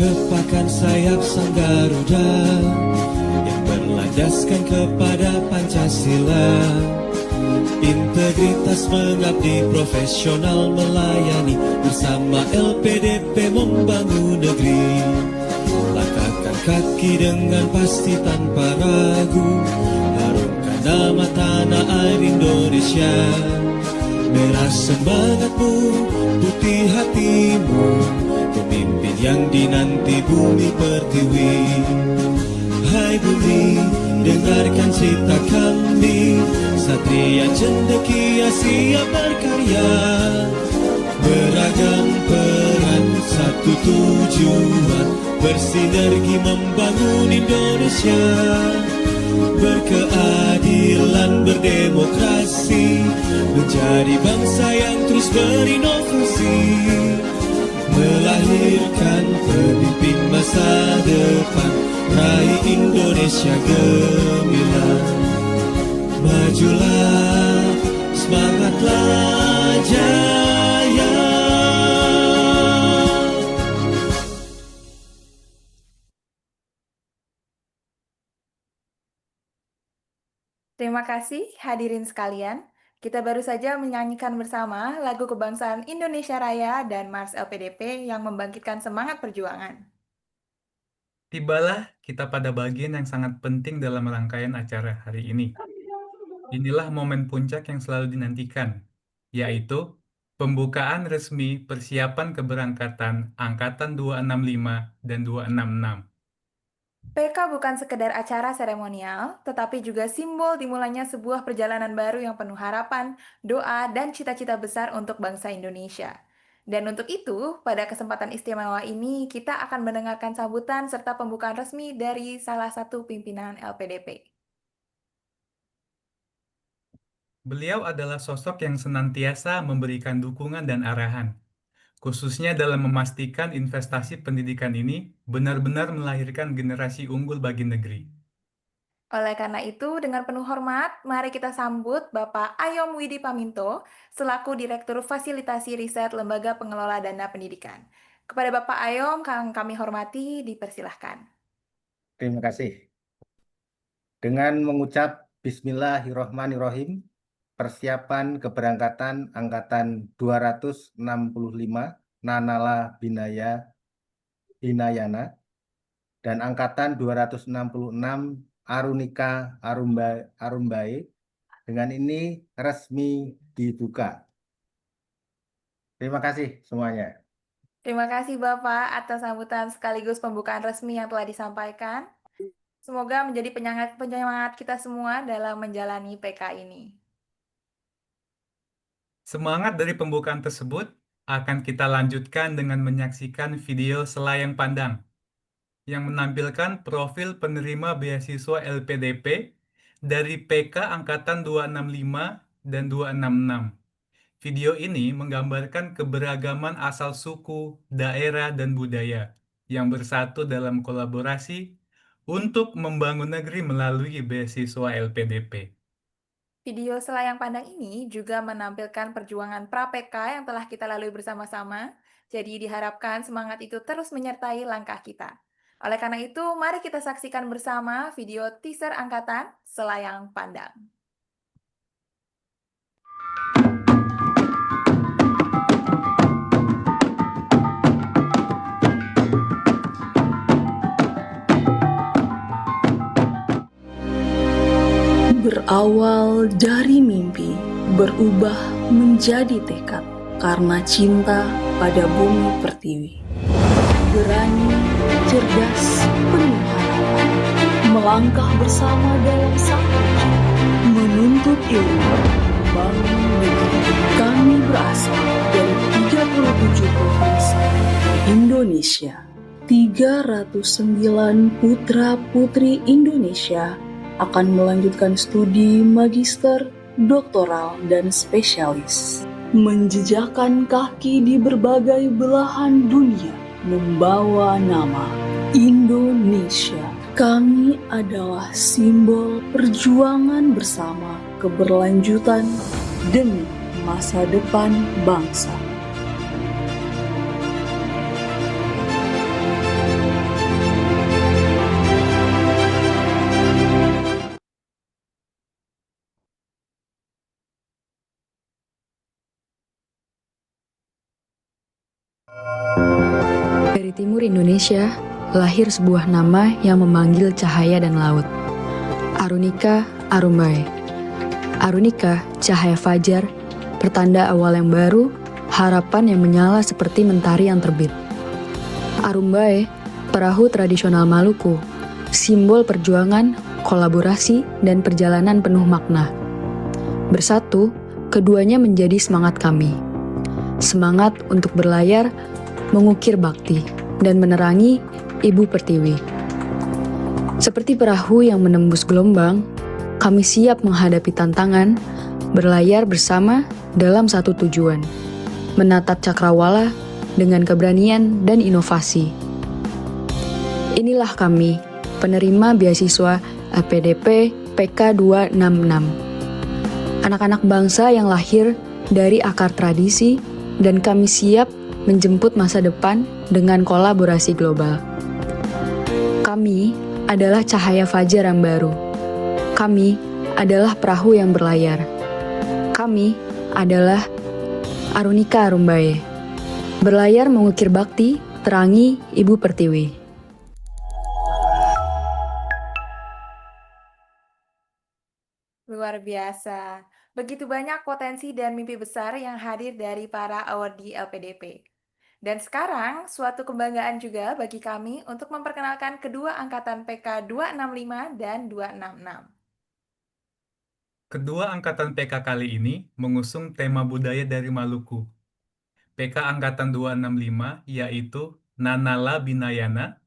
Kepakan sayap sang Garuda yang berlandaskan kepada Pancasila. Integritas mengabdi, profesional melayani, bersama LPDP membangun negeri. Langkahkan kaki dengan pasti tanpa ragu, harumkan nama tanah air Indonesia. merah semangatmu, putih hatimu, pemimpin yang dinanti bumi pertiwi. Hai bumi, dengarkan cita kami, satria cendekia siap berkarya. Beragam peran, satu tujuan, bersinergi membangun Indonesia. Berkeadilan, berdemokrasi, menjadi bangsa yang terus berinovasi, melahirkan pemimpin masa depan, raih Indonesia gemilang. Majulah, semangatlah jaya. Terima kasih hadirin sekalian. Kita baru saja menyanyikan bersama lagu kebangsaan Indonesia Raya dan Mars LPDP yang membangkitkan semangat perjuangan. Tibalah kita pada bagian yang sangat penting dalam rangkaian acara hari ini. Inilah momen puncak yang selalu dinantikan, yaitu pembukaan resmi persiapan keberangkatan Angkatan 265 dan 266. PK bukan sekedar acara seremonial, tetapi juga simbol dimulainya sebuah perjalanan baru yang penuh harapan, doa, dan cita-cita besar untuk bangsa Indonesia. Dan untuk itu, pada kesempatan istimewa ini, kita akan mendengarkan sambutan serta pembukaan resmi dari salah satu pimpinan LPDP. Beliau adalah sosok yang senantiasa memberikan dukungan dan arahan, khususnya dalam memastikan investasi pendidikan ini benar-benar melahirkan generasi unggul bagi negeri. Oleh karena itu, dengan penuh hormat, mari kita sambut Bapak Ayom Widi Paminto, selaku Direktur Fasilitasi Riset Lembaga Pengelola Dana Pendidikan. Kepada Bapak Ayom, yang kami hormati, dipersilahkan. Terima kasih. Dengan mengucap Bismillahirrohmanirrohim, persiapan keberangkatan Angkatan 265 Nanala Binayana dan Angkatan 266 Arunika Arumbae dengan ini resmi dibuka. Terima kasih semuanya. Terima kasih Bapak atas sambutan sekaligus pembukaan resmi yang telah disampaikan. Semoga menjadi penyemangat kita semua dalam menjalani PK ini. Semangat dari pembukaan tersebut akan kita lanjutkan dengan menyaksikan video Selayang Pandang yang menampilkan profil penerima beasiswa LPDP dari PK Angkatan 265 dan 266. Video ini menggambarkan keberagaman asal suku, daerah, dan budaya yang bersatu dalam kolaborasi untuk membangun negeri melalui beasiswa LPDP. Video Selayang Pandang ini juga menampilkan perjuangan pra-PK yang telah kita lalui bersama-sama, jadi diharapkan semangat itu terus menyertai langkah kita. Oleh karena itu, mari kita saksikan bersama video teaser Angkatan Selayang Pandang. Berawal dari mimpi, berubah menjadi tekad karena cinta pada bumi pertiwi. Berani, cerdas, penuh harapan, melangkah bersama dalam satu jalan, menuntut ilmu, membangun negeri. Kami berasal dari 37 provinsi Indonesia. 309 putra-putri Indonesia akan melanjutkan studi magister, doktoral, dan spesialis. Menjejakkan kaki di berbagai belahan dunia, membawa nama Indonesia. Kami adalah simbol perjuangan bersama keberlanjutan demi masa depan bangsa. Dari timur Indonesia, lahir sebuah nama yang memanggil cahaya dan laut. Arunika Arumbae. Arunika, cahaya fajar, pertanda awal yang baru, harapan yang menyala seperti mentari yang terbit. Arumbae, perahu tradisional Maluku, simbol perjuangan, kolaborasi, dan perjalanan penuh makna. Bersatu, keduanya menjadi semangat kami. Semangat untuk berlayar, mengukir bakti, dan menerangi Ibu Pertiwi. Seperti perahu yang menembus gelombang, kami siap menghadapi tantangan, berlayar bersama dalam satu tujuan, menatap cakrawala dengan keberanian dan inovasi. Inilah kami, penerima beasiswa LPDP PK 266. Anak-anak bangsa yang lahir dari akar tradisi dan kami siap menjemput masa depan dengan kolaborasi global. Kami adalah cahaya fajar yang baru. Kami adalah perahu yang berlayar. Kami adalah Arunika Arumbae. Berlayar mengukir bakti, terangi Ibu Pertiwi. Luar biasa. Begitu banyak potensi dan mimpi besar yang hadir dari para awardee LPDP. Dan sekarang, suatu kebanggaan juga bagi kami untuk memperkenalkan kedua angkatan PK 265 dan 266. Kedua angkatan PK kali ini mengusung tema budaya dari Maluku. PK angkatan 265 yaitu Nanala Binayana.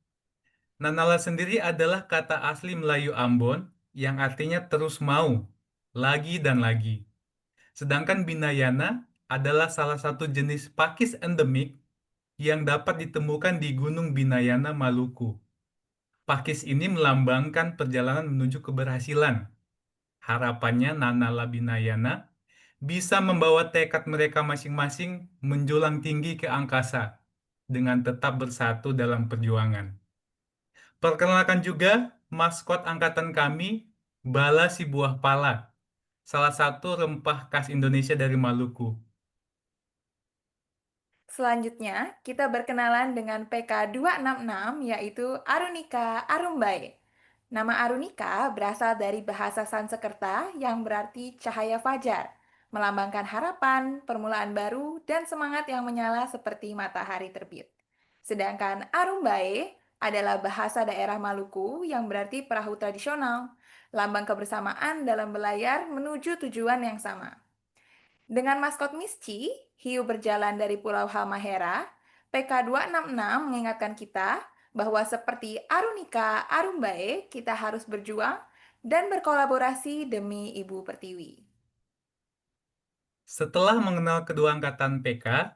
Nanala sendiri adalah kata asli Melayu Ambon yang artinya terus mau, lagi dan lagi. Sedangkan Binayana adalah salah satu jenis pakis endemik yang dapat ditemukan di Gunung Binayana, Maluku. Pakis ini melambangkan perjalanan menuju keberhasilan. Harapannya Nanala Binayana bisa membawa tekad mereka masing-masing menjulang tinggi ke angkasa dengan tetap bersatu dalam perjuangan. Perkenalkan juga maskot angkatan kami, Bala si buah pala, salah satu rempah khas Indonesia dari Maluku. Selanjutnya, kita berkenalan dengan PK 266 yaitu Arunika Arumbae. Nama Arunika berasal dari bahasa Sanskerta yang berarti cahaya fajar, melambangkan harapan, permulaan baru, dan semangat yang menyala seperti matahari terbit. Sedangkan Arumbae adalah bahasa daerah Maluku yang berarti perahu tradisional, lambang kebersamaan dalam berlayar menuju tujuan yang sama. Dengan maskot Misci, hiu berjalan dari Pulau Halmahera, PK 266 mengingatkan kita bahwa seperti Arunika Arumbae, kita harus berjuang dan berkolaborasi demi Ibu Pertiwi. Setelah mengenal kedua angkatan PK,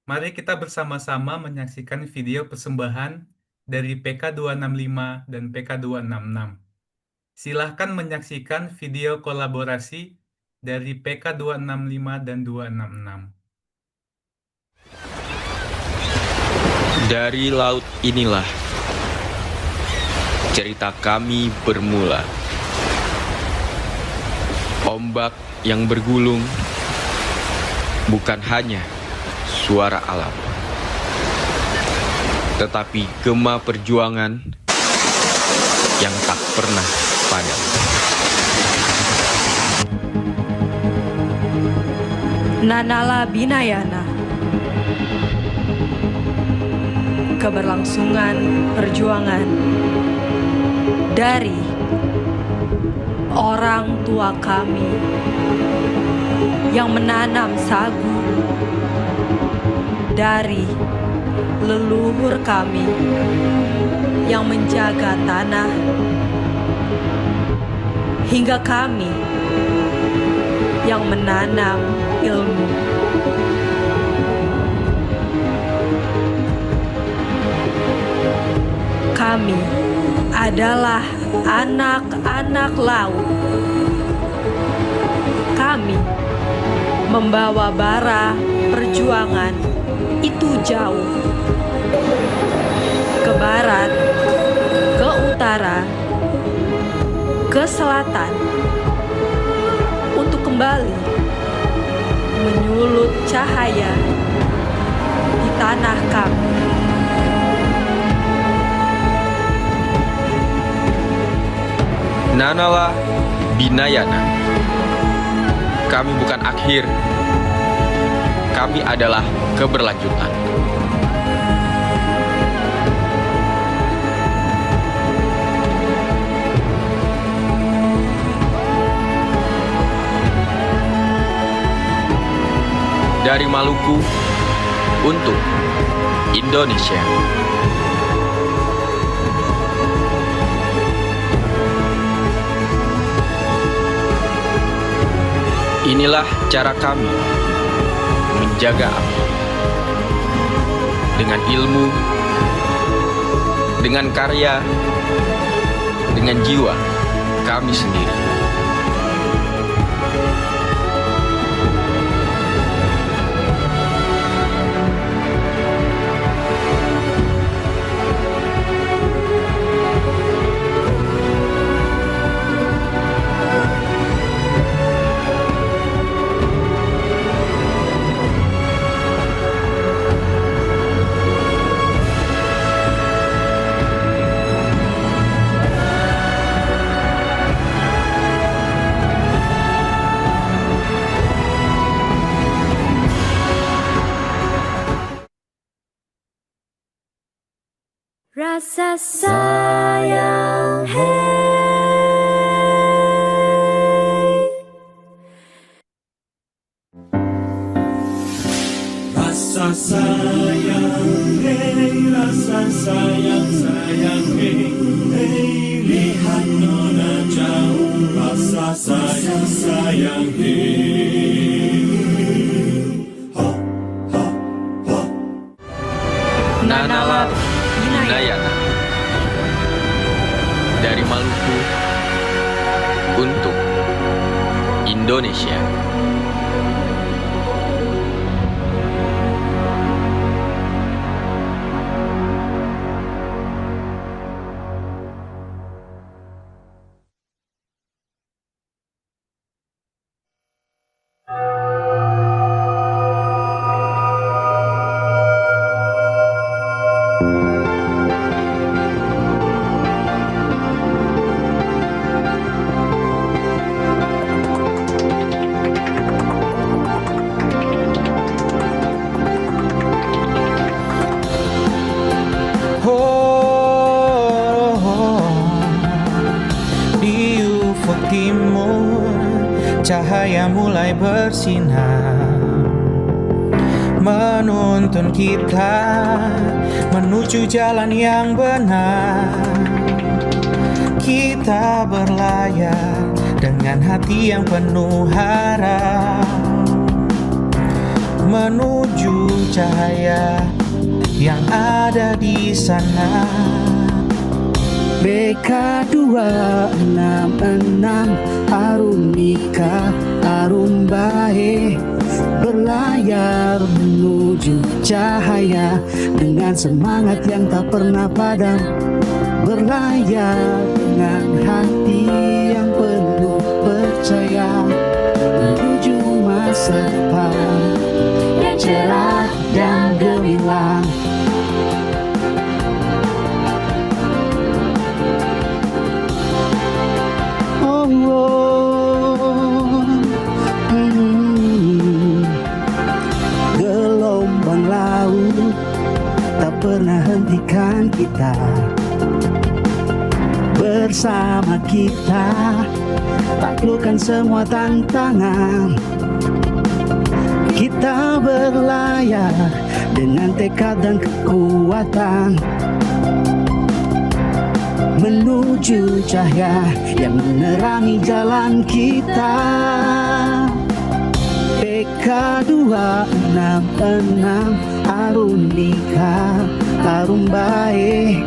mari kita bersama-sama menyaksikan video persembahan dari PK 265 dan PK 266. Silahkan menyaksikan video kolaborasi dari PK 265 dan 266. Dari laut inilah cerita kami bermula. Ombak yang bergulung bukan hanya suara alam, tetapi gema perjuangan yang tak pernah padam. Nanala Binayana. Keberlangsungan perjuangan dari orang tua kami yang menanam sagu, dari leluhur kami yang menjaga tanah, hingga kami yang menanam ilmu. Kami adalah anak-anak laut. Kami membawa bara perjuangan itu jauh, ke barat, ke utara, ke selatan, untuk kembali menyulut cahaya di tanah kami. Nanala Binayana. Kami bukan akhir, kami adalah keberlanjutan. Dari Maluku untuk Indonesia. Inilah cara kami menjaga api. Dengan ilmu, dengan karya, dengan jiwa kami sendiri. Rasa sayang, rasa sayang, rasa sayang, sayang, lihat nona jauh, rasa sayang, sayang, Nanala Hinayana. Dari Maluku untuk Indonesia. Cahaya mulai bersinar, menuntun kita menuju jalan yang benar. Kita berlayar dengan hati yang penuh harap, menuju cahaya yang ada di sana. BK 266 Arumika Arumbae, berlayar menuju cahaya dengan semangat yang tak pernah padam, berlayar dengan hati yang penuh percaya menuju masa depan yang cerah dan gemilang. Gelombang laut tak pernah hentikan kita, bersama kita taklukkan semua tantangan. Kita berlayar dengan tekad dan kekuatan menuju cahaya yang menerangi jalan kita. BK 266 Arumika Arumbae,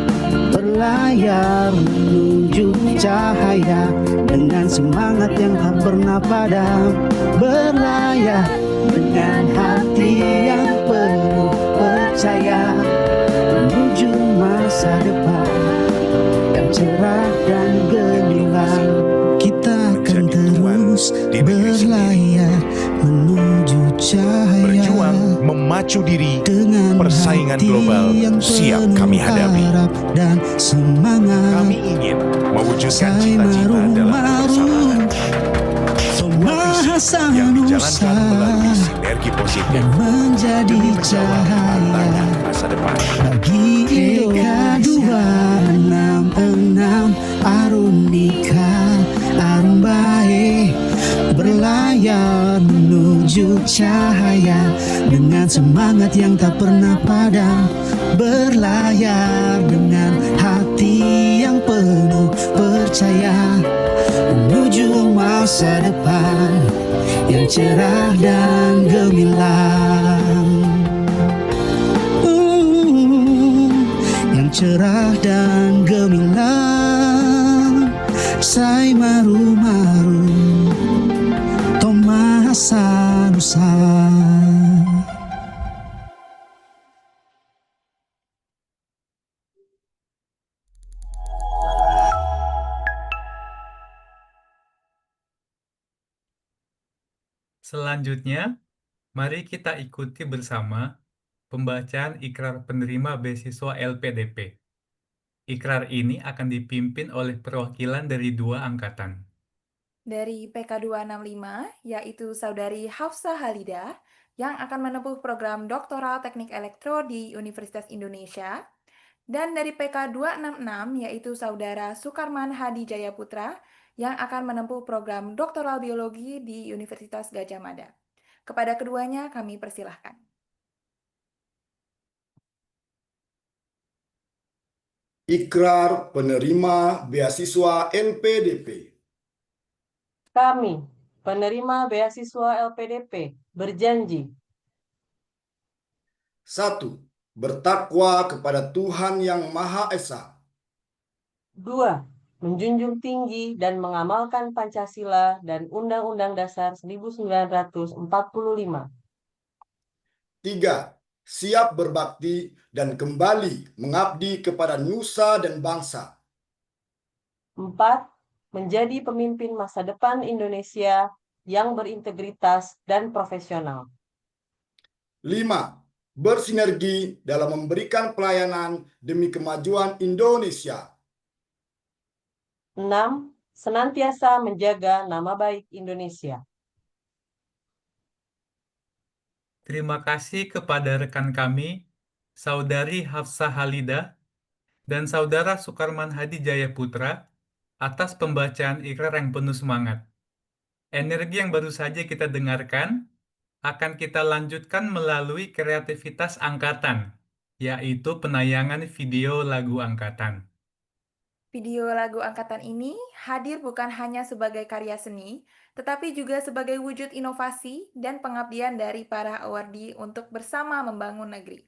berlayar menuju cahaya dengan semangat yang tak pernah padam, berlayar dengan hati yang penuh percaya menuju masa depan yang cerah dan gemilang. Kita akan terus berlayar menuju cahaya, berjuang memacu diri dengan persaingan global siap kami hadapi. Dan semangat kami ingin mewujudkan cita-cita dalam kebersamaan. Semua visi yang dijalankan melalui sinergi energi positif dan menjadi demi menjawab cahaya tantangan masa depan. bagi PK266 Arunika Arumbae berlayar menuju cahaya dengan semangat yang tak pernah padam, berlayar dengan hati yang penuh percaya menuju masa depan yang cerah dan gemilang. Yang cerah dan gemilang. Sai maru-maru Tomasa Nusa. Selanjutnya, mari kita ikuti bersama pembacaan ikrar penerima beasiswa LPDP. Ikrar ini akan dipimpin oleh perwakilan dari 2 angkatan. Dari PK265, yaitu Saudari Hafsah Halida, yang akan menempuh program doktoral teknik elektro di Universitas Indonesia. Dan dari PK266, yaitu Saudara Sukarman Hadi Jayaputra, yang akan menempuh program doktoral biologi di Universitas Gadjah Mada. Kepada keduanya kami persilahkan. Ikrar penerima beasiswa LPDP. Kami, penerima beasiswa LPDP, berjanji 1. Bertakwa kepada Tuhan Yang Maha Esa. 2. Menjunjung tinggi dan mengamalkan Pancasila dan Undang-Undang Dasar 1945. 3. Siap berbakti dan kembali mengabdi kepada nusa dan bangsa. 4. Menjadi pemimpin masa depan Indonesia yang berintegritas dan profesional. 5. Bersinergi dalam memberikan pelayanan demi kemajuan Indonesia. 6. Senantiasa menjaga nama baik Indonesia. Terima kasih kepada rekan kami, Saudari Hafsah Halida dan Saudara Sukarman Hadi Jayaputra atas pembacaan ikrar yang penuh semangat. Energi yang baru saja kita dengarkan akan kita lanjutkan melalui kreativitas angkatan, yaitu penayangan video lagu angkatan. Video lagu angkatan ini hadir bukan hanya sebagai karya seni, tetapi juga sebagai wujud inovasi dan pengabdian dari para awardee untuk bersama membangun negeri.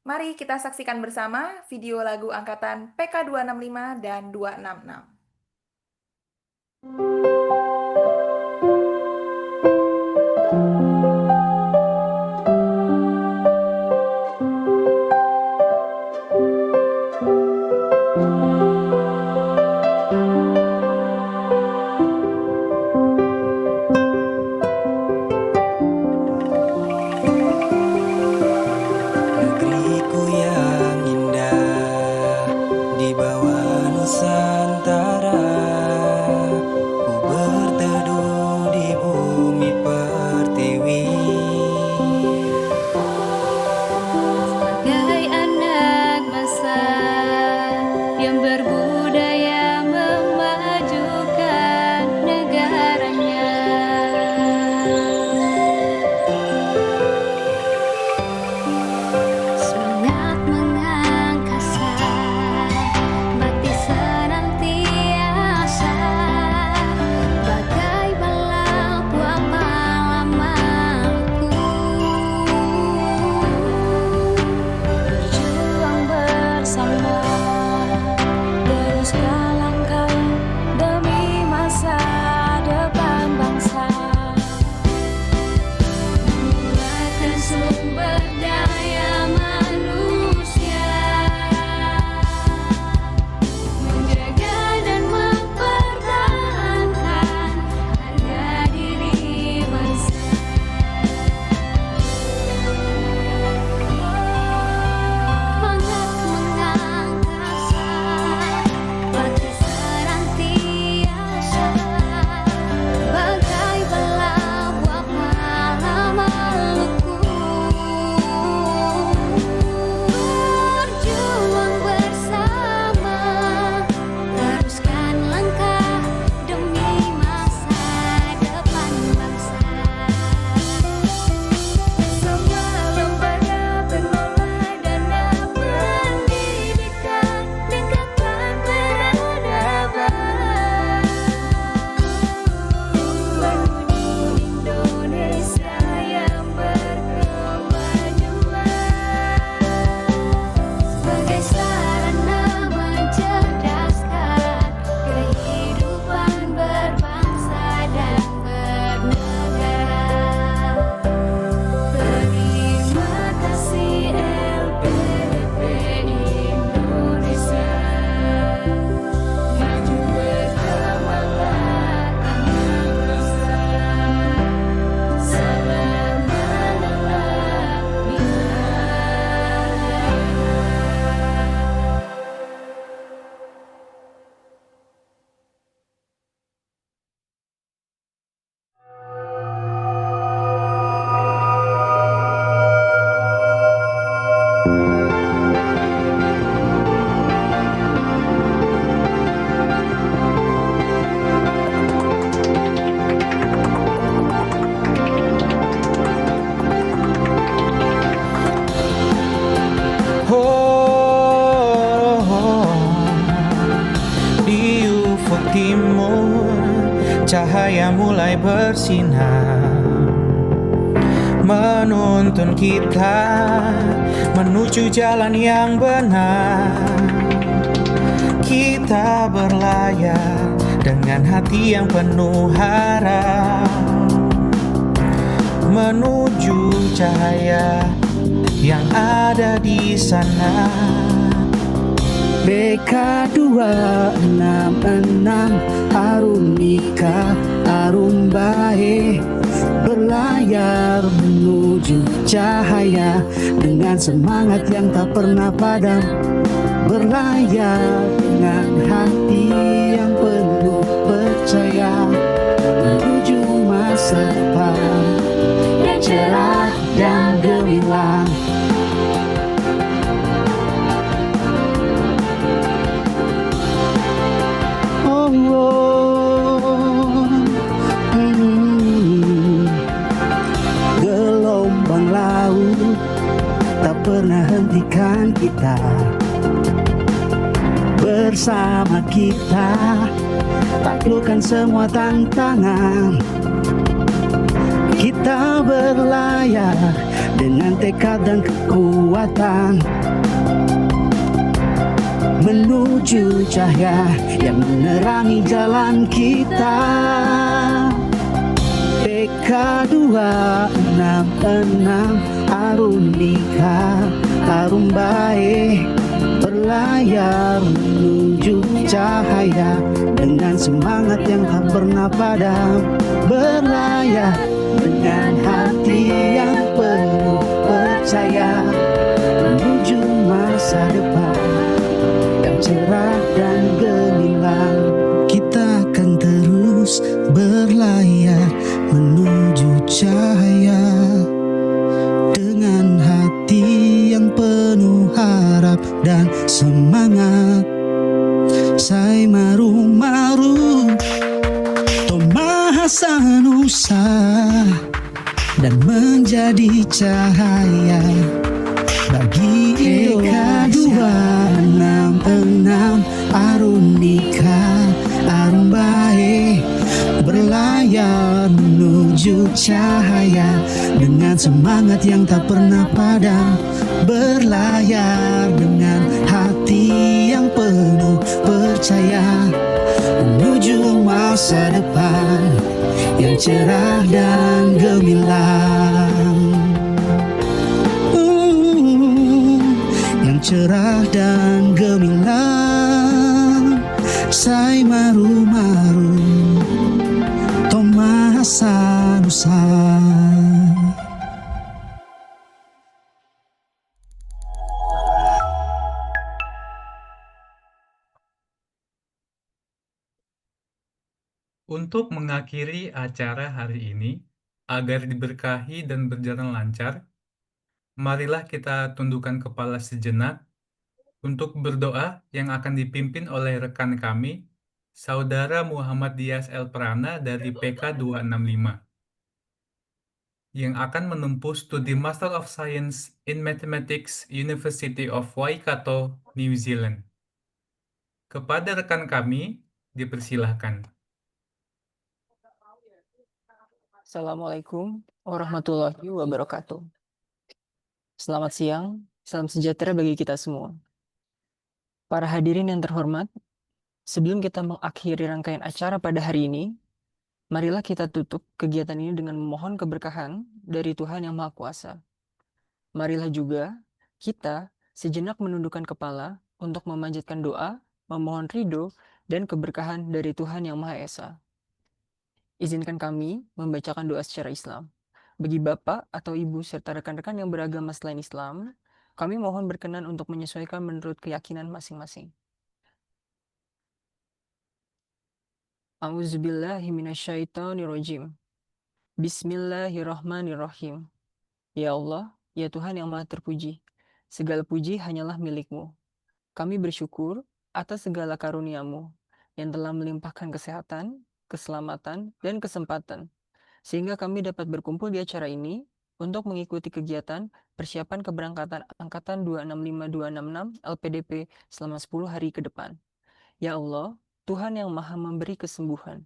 Mari kita saksikan bersama video lagu angkatan PK265 dan 266. Negeriku yang indah di bawah Nusantara, ku mulai bersinar, menuntun kita menuju jalan yang benar. Kita berlayar dengan hati yang penuh harap, menuju cahaya yang ada di sana. BK 266 Arunika Arumbae, berlayar menuju cahaya dengan semangat yang tak pernah padam, berlayar dengan hati yang penuh percaya menuju masa depan yang cerah dan gemilang. Gelombang laut tak pernah hentikan kita, bersama kita taklukkan semua tantangan. Kita berlayar dengan tekad dan kekuatan menuju cahaya yang menerangi jalan kita. BK 266 Arunika Arumbae, berlayar menuju cahaya dengan semangat yang tak pernah padam, berlayar dengan hati yang penuh percaya menuju masa depan yang cerah dan gemilang. Kita akan terus berlayar menuju cahaya dengan hati yang penuh harap dan semangat. Sai maru maru Tomaha Nusa dan menjadi cahaya bagi Indonesia. 266 Arunika Arumbae, berlayar menuju cahaya dengan semangat yang tak pernah padam, berlayar dengan hati yang penuh percaya menuju masa depan yang cerah dan gemilang. Yang cerah dan gemilang. Sai maru maru Tomaha Nusa. Untuk mengakhiri acara hari ini, agar diberkahi dan berjalan lancar, marilah kita tundukkan kepala sejenak untuk berdoa yang akan dipimpin oleh rekan kami, Saudara Muhammad Dias El Prana dari PK 265, yang akan menempuh studi Master of Science in Mathematics University of Waikato, New Zealand. Kepada rekan kami, dipersilahkan. Assalamualaikum warahmatullahi wabarakatuh. Selamat siang, salam sejahtera bagi kita semua. Para hadirin yang terhormat, sebelum kita mengakhiri rangkaian acara pada hari ini, marilah kita tutup kegiatan ini dengan memohon keberkahan dari Tuhan Yang Maha Kuasa. Marilah juga kita sejenak menundukkan kepala untuk memanjatkan doa, memohon ridho, dan keberkahan dari Tuhan Yang Maha Esa. Izinkan kami membacakan doa secara Islam. Bagi Bapak atau Ibu serta rekan-rekan yang beragama selain Islam, kami mohon berkenan untuk menyesuaikan menurut keyakinan masing-masing. A'udzubillahiminasyaitonirrojim. Bismillahirrahmanirrahim. Ya Allah, ya Tuhan yang Maha Terpuji, segala puji hanyalah milik-Mu. Kami bersyukur atas segala karunia-Mu yang telah melimpahkan kesehatan, keselamatan, dan kesempatan, sehingga kami dapat berkumpul di acara ini untuk mengikuti kegiatan persiapan keberangkatan Angkatan 265266 LPDP selama 10 hari ke depan. Ya Allah, Tuhan yang Maha memberi kesembuhan,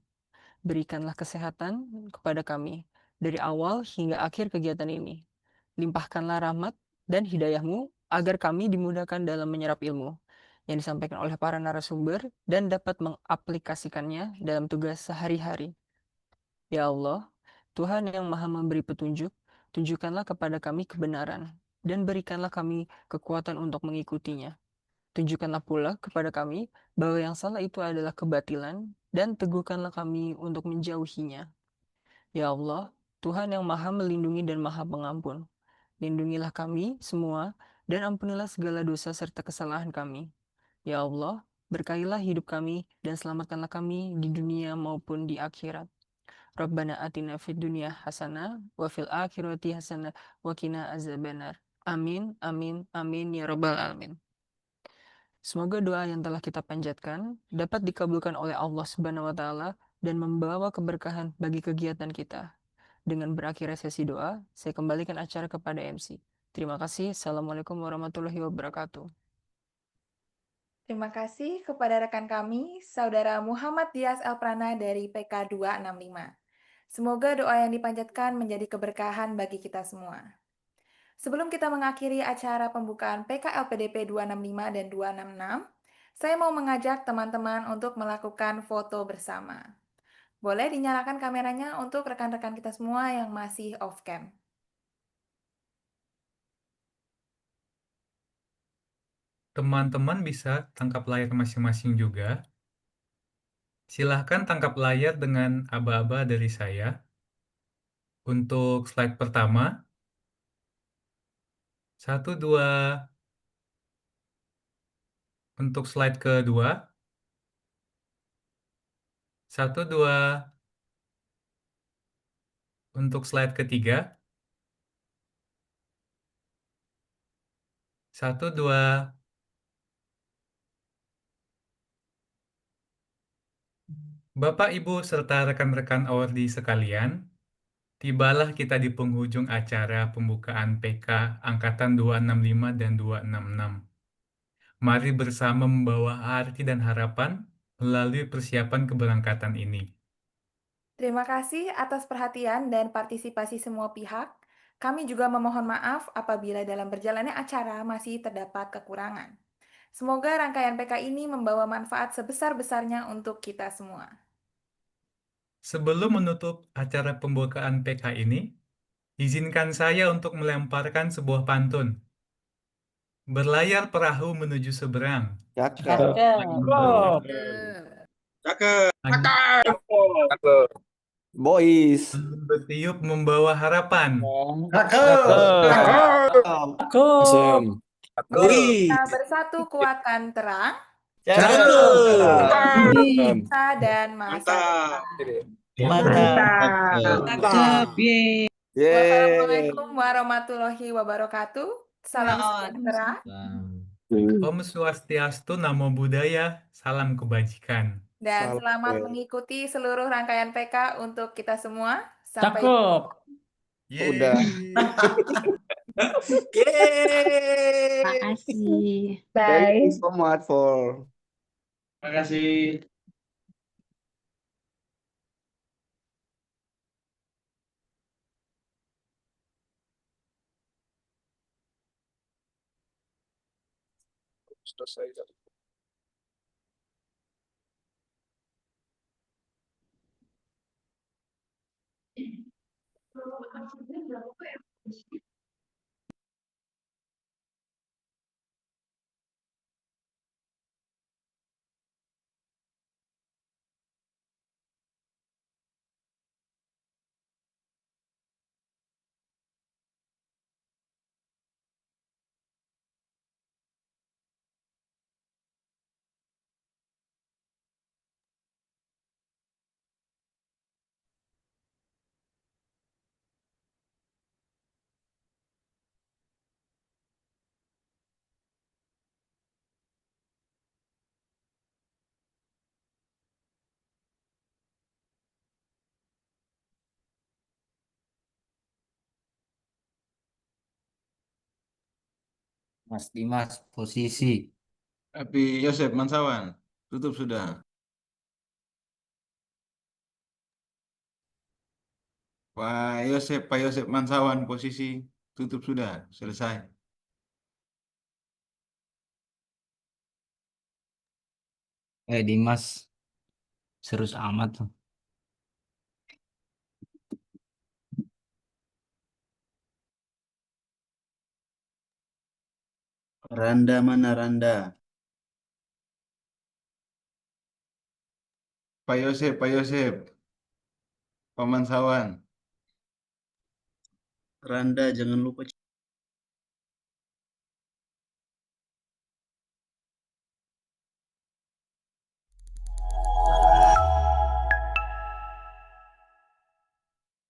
berikanlah kesehatan kepada kami dari awal hingga akhir kegiatan ini. Limpahkanlah rahmat dan hidayah-Mu agar kami dimudahkan dalam menyerap ilmu yang disampaikan oleh para narasumber dan dapat mengaplikasikannya dalam tugas sehari-hari. Ya Allah, Tuhan yang Maha Memberi petunjuk, tunjukkanlah kepada kami kebenaran dan berikanlah kami kekuatan untuk mengikutinya. Tunjukkanlah pula kepada kami bahwa yang salah itu adalah kebatilan dan teguhkanlah kami untuk menjauhinya. Ya Allah, Tuhan yang Maha Melindungi dan Maha Pengampun, lindungilah kami semua dan ampunilah segala dosa serta kesalahan kami. Ya Allah, berkahilah hidup kami dan selamatkanlah kami di dunia maupun di akhirat. Rabbana atina fid dunya hasanah wa fil akhirati hasanah wa qina azabannar. Amin, amin, amin ya rabbal alamin. Semoga doa yang telah kita panjatkan dapat dikabulkan oleh Allah Subhanahu wa taala dan membawa keberkahan bagi kegiatan kita. Dengan berakhirnya sesi doa, saya kembalikan acara kepada MC. Terima kasih. Assalamualaikum warahmatullahi wabarakatuh. Terima kasih kepada rekan kami, Saudara Muhammad Dias Elprana dari PK 265. Semoga doa yang dipanjatkan menjadi keberkahan bagi kita semua. Sebelum kita mengakhiri acara pembukaan PK LPDP 265 dan 266, saya mau mengajak teman-teman untuk melakukan foto bersama. Boleh dinyalakan kameranya untuk rekan-rekan kita semua yang masih off-cam. Teman-teman bisa tangkap layar masing-masing juga. Silahkan tangkap layar dengan aba-aba dari saya. Untuk slide pertama, 1, 2. Untuk slide kedua, 1, 2. Untuk slide ketiga, 1, 2. Bapak, Ibu, serta rekan-rekan awardi sekalian, tibalah kita di penghujung acara pembukaan PK Angkatan 265 dan 266. Mari bersama membawa arti dan harapan melalui persiapan keberangkatan ini. Terima kasih atas perhatian dan partisipasi semua pihak. Kami juga memohon maaf apabila dalam berjalannya acara masih terdapat kekurangan. Semoga rangkaian PK ini membawa manfaat sebesar-besarnya untuk kita semua. Sebelum menutup acara pembukaan PK ini, izinkan saya untuk melemparkan sebuah pantun. Berlayar perahu menuju seberang. Cakep. Boys. Bertiup membawa harapan. Kita bersatu kuatkan terang. Bangsa dan masa depan. Mantap. Wassalamualaikum warahmatullahi wabarakatuh. Salam sejahtera. Om Swastiastu, Namo Buddhaya, salam kebajikan. Dan selamat mengikuti seluruh rangkaian PK untuk kita semua. Sampai jumpa. Udah. Makasih. Thank you so much for. Makasih. Selesai. Mas Dimas, posisi. Abi Yosep Mansawan, tutup sudah. Pak Yosep Mansawan, posisi tutup sudah, selesai. Dimas, serius amat tuh. Randa mana Randa? Pak Yosep, Pak Mansawan. Randa jangan lupa